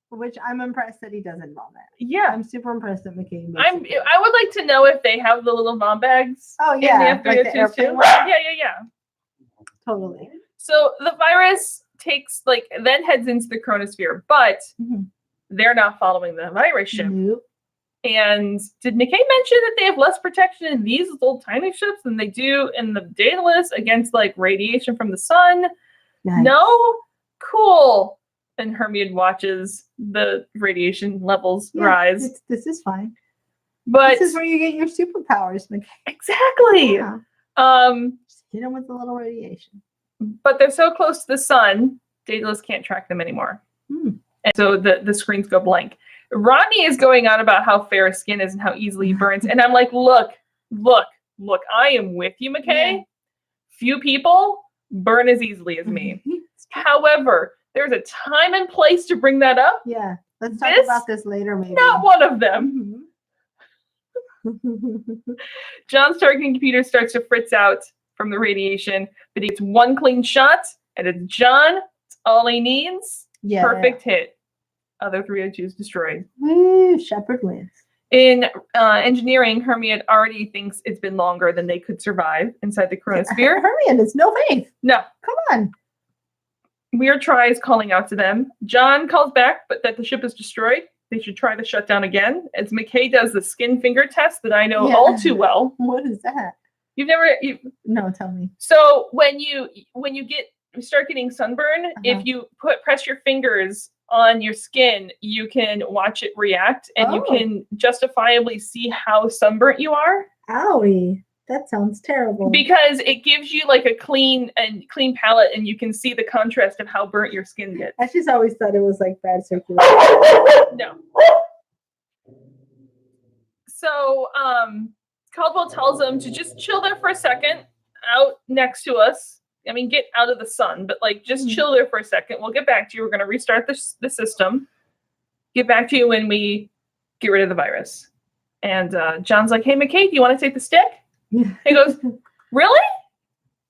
Which I'm impressed that he doesn't vomit. Yeah. I'm super impressed that McKay I would like to know if they have the little vom bags. Oh yeah. Like the airplane one? Yeah. Totally. So the virus then heads into the chronosphere, but they're not following the virus ship. Nope. And did McKay mention that they have less protection in these little tiny ships than they do in the Daedalus against like radiation from the sun? Nice. No? Cool. And Hermione watches the radiation levels rise. This is fine. But this is where you get your superpowers, McKay. Exactly. Yeah. Just hit them with a little radiation. But they're so close to the sun, Daedalus can't track them anymore. And so the screens go blank. Rodney is going on about how fair his skin is and how easily he burns. And I'm like, look, I am with you, McKay. Yeah. Few people burn as easily as me. However, there's a time and place to bring that up. Yeah. Let's talk about this later, maybe. Not one of them. John's targeting computer starts to fritz out from the radiation, but he gets one clean shot, and it's John. It's all he needs. Yeah. Perfect hit. Other 302s destroyed. Woo, Shepard wins. In engineering, Hermione already thinks it's been longer than they could survive inside the chronosphere. Hermione has no faith. No. Come on. Weir tries calling out to them. John calls back, but that the ship is destroyed. They should try to shut down again. As McKay does the skin finger test that I know all too well. What is that? No, tell me. So when you start getting sunburn, if you press your fingers on your skin, you can watch it react, and you can justifiably see how sunburnt you are. Owie, that sounds terrible. Because it gives you like a clean palette, and you can see the contrast of how burnt your skin gets. I just always thought it was like bad circulation. No. So Caldwell tells them to just chill there for a second out next to us. I mean, get out of the sun, but like just chill there for a second. We'll get back to you. We're going to restart the system. Get back to you when we get rid of the virus. And John's like, hey, McKay, do you want to take the stick? He goes, really?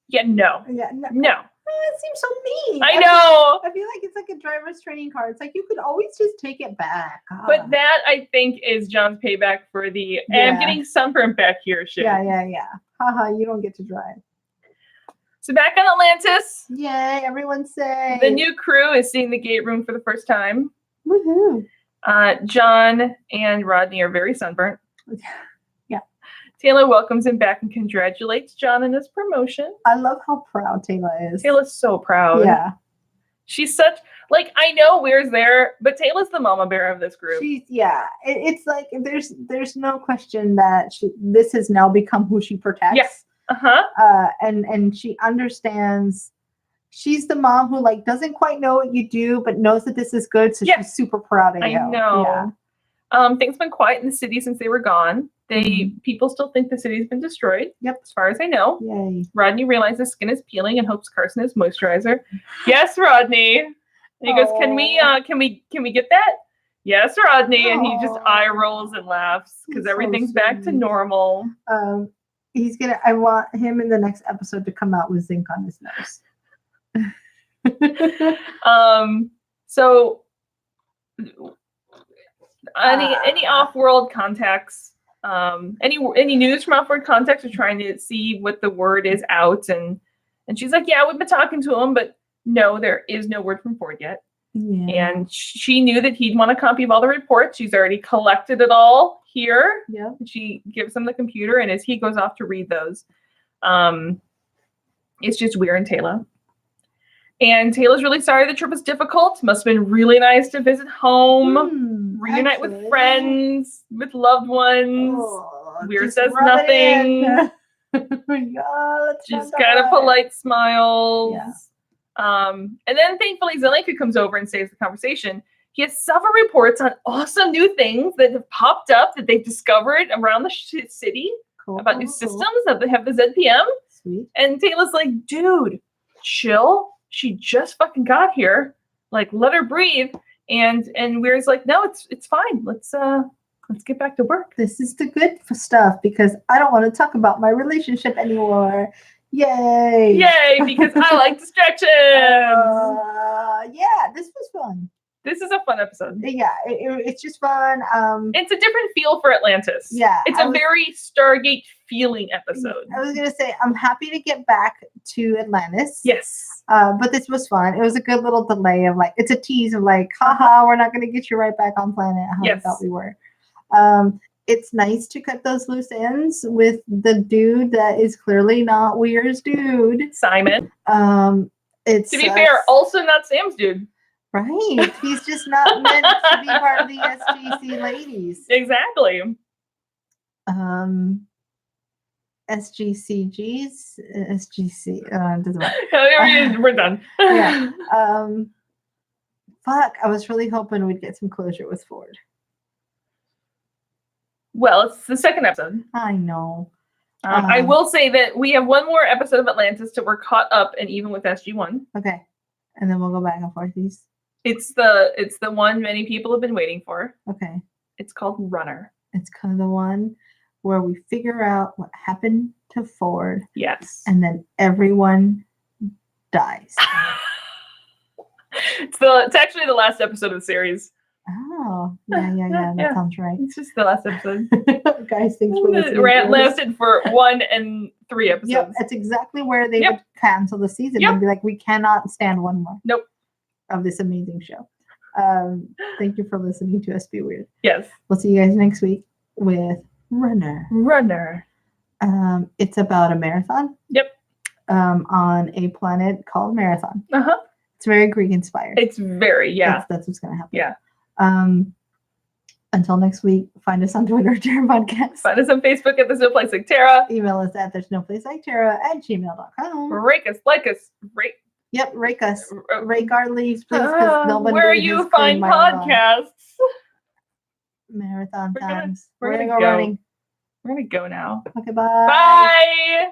Yeah, no. Yeah, no. Oh, it seems so mean. I know. I feel like it's like a driver's training car. It's like you could always just take it back. But that, I think, is John's payback for the I'm getting sunburned back here shit. Yeah. Haha, you don't get to drive. So back on Atlantis. Yay, everyone say. The new crew is seeing the gate room for the first time. Woohoo. John and Rodney are very sunburnt. Yeah. Taylor welcomes him back and congratulates John on his promotion. I love how proud Taylor is. Taylor's so proud. Yeah. She's such, like, I know Weir's there, but Taylor's the mama bear of this group. It's like, there's no question that this has now become who she protects. Yes. And she understands. She's the mom who like doesn't quite know what you do, but knows that this is good. So she's super proud of you. I know. Things been quiet in the city since they were gone. People still think the city's been destroyed. Yep. As far as I know. Yay. Rodney realizes his skin is peeling and hopes Carson is moisturizer. Yes, Rodney. And he goes, can we get that? Yes, Rodney. And he just eye rolls and laughs because everything's back to normal. I want him in the next episode to come out with zinc on his nose. So any off-world contacts, any news from off-world contacts are trying to see what the word is out, and she's like, yeah, we've been talking to him, but no, there is no word from Ford yet. Yeah. And she knew that he'd want a copy of all the reports. She's already collected it all here. Yeah. She gives him the computer, and as he goes off to read those, it's just Weir and Terra. And Taylor's really sorry the trip was difficult. Must have been really nice to visit home, reunite with friends, with loved ones. Weir says nothing. Just kind of polite smiles. Yeah. And then thankfully Zelenka comes over and saves the conversation. He has several reports on awesome new things that have popped up that they've discovered around the city about new systems that have the ZPM. Sweet. And Taylor's like, dude, chill. She just fucking got here. Like, let her breathe. And Weir's like, no, it's fine. Let's get back to work. This is the good stuff because I don't want to talk about my relationship anymore. Yay! Yay! Because I like distractions. Yeah, this was fun. This is a fun episode. Yeah, it's just fun. It's a different feel for Atlantis. Yeah, it's a very Stargate feeling episode. I was gonna say I'm happy to get back to Atlantis. Yes. But this was fun. It was a good little delay of like, it's a tease of like, haha, we're not gonna get you right back on planet how I thought we were. It's nice to cut those loose ends with the dude that is clearly not Weir's dude. Simon. It's to be fair, also not Sam's dude. Right. He's just not meant to be part of the SGC ladies. Exactly. SGCGs? SGC. Doesn't matter. We're done. Yeah. Fuck. I was really hoping we'd get some closure with Ford. Well, it's the second episode. I know. I will say that we have one more episode of Atlantis till we're caught up and even with SG1. Okay. And then we'll go back and forth these. It's the one many people have been waiting for. Okay. It's called Runner. It's kind of the one where we figure out what happened to Ford. Yes. And then everyone dies. It's actually the last episode of the series. Oh, yeah. That sounds right. It's just the last episode. Guys, thanks for listening. The rant lasted for 1 and 3 episodes. Yep, that's exactly where they would cancel the season and be like, we cannot stand one more. Nope. Of this amazing show. Thank you for listening to us be weird. Yes. We'll see you guys next week with Runner. It's about a marathon. Yep. On a planet called Marathon. Uh-huh. It's very Greek inspired. It's very, That's what's going to happen. Yeah. Until next week, find us on Twitter, Terra Podcast. Find us on Facebook at There's No Place Like Terra. Email us at theresnoplaceliketerra@gmail.com. Rake us, like us, rate. Yep, rake us. Rake our leaves, please. Nobody where you find podcasts. Marathon We're times. We're gonna go running. We're gonna go now. Okay, bye. Bye.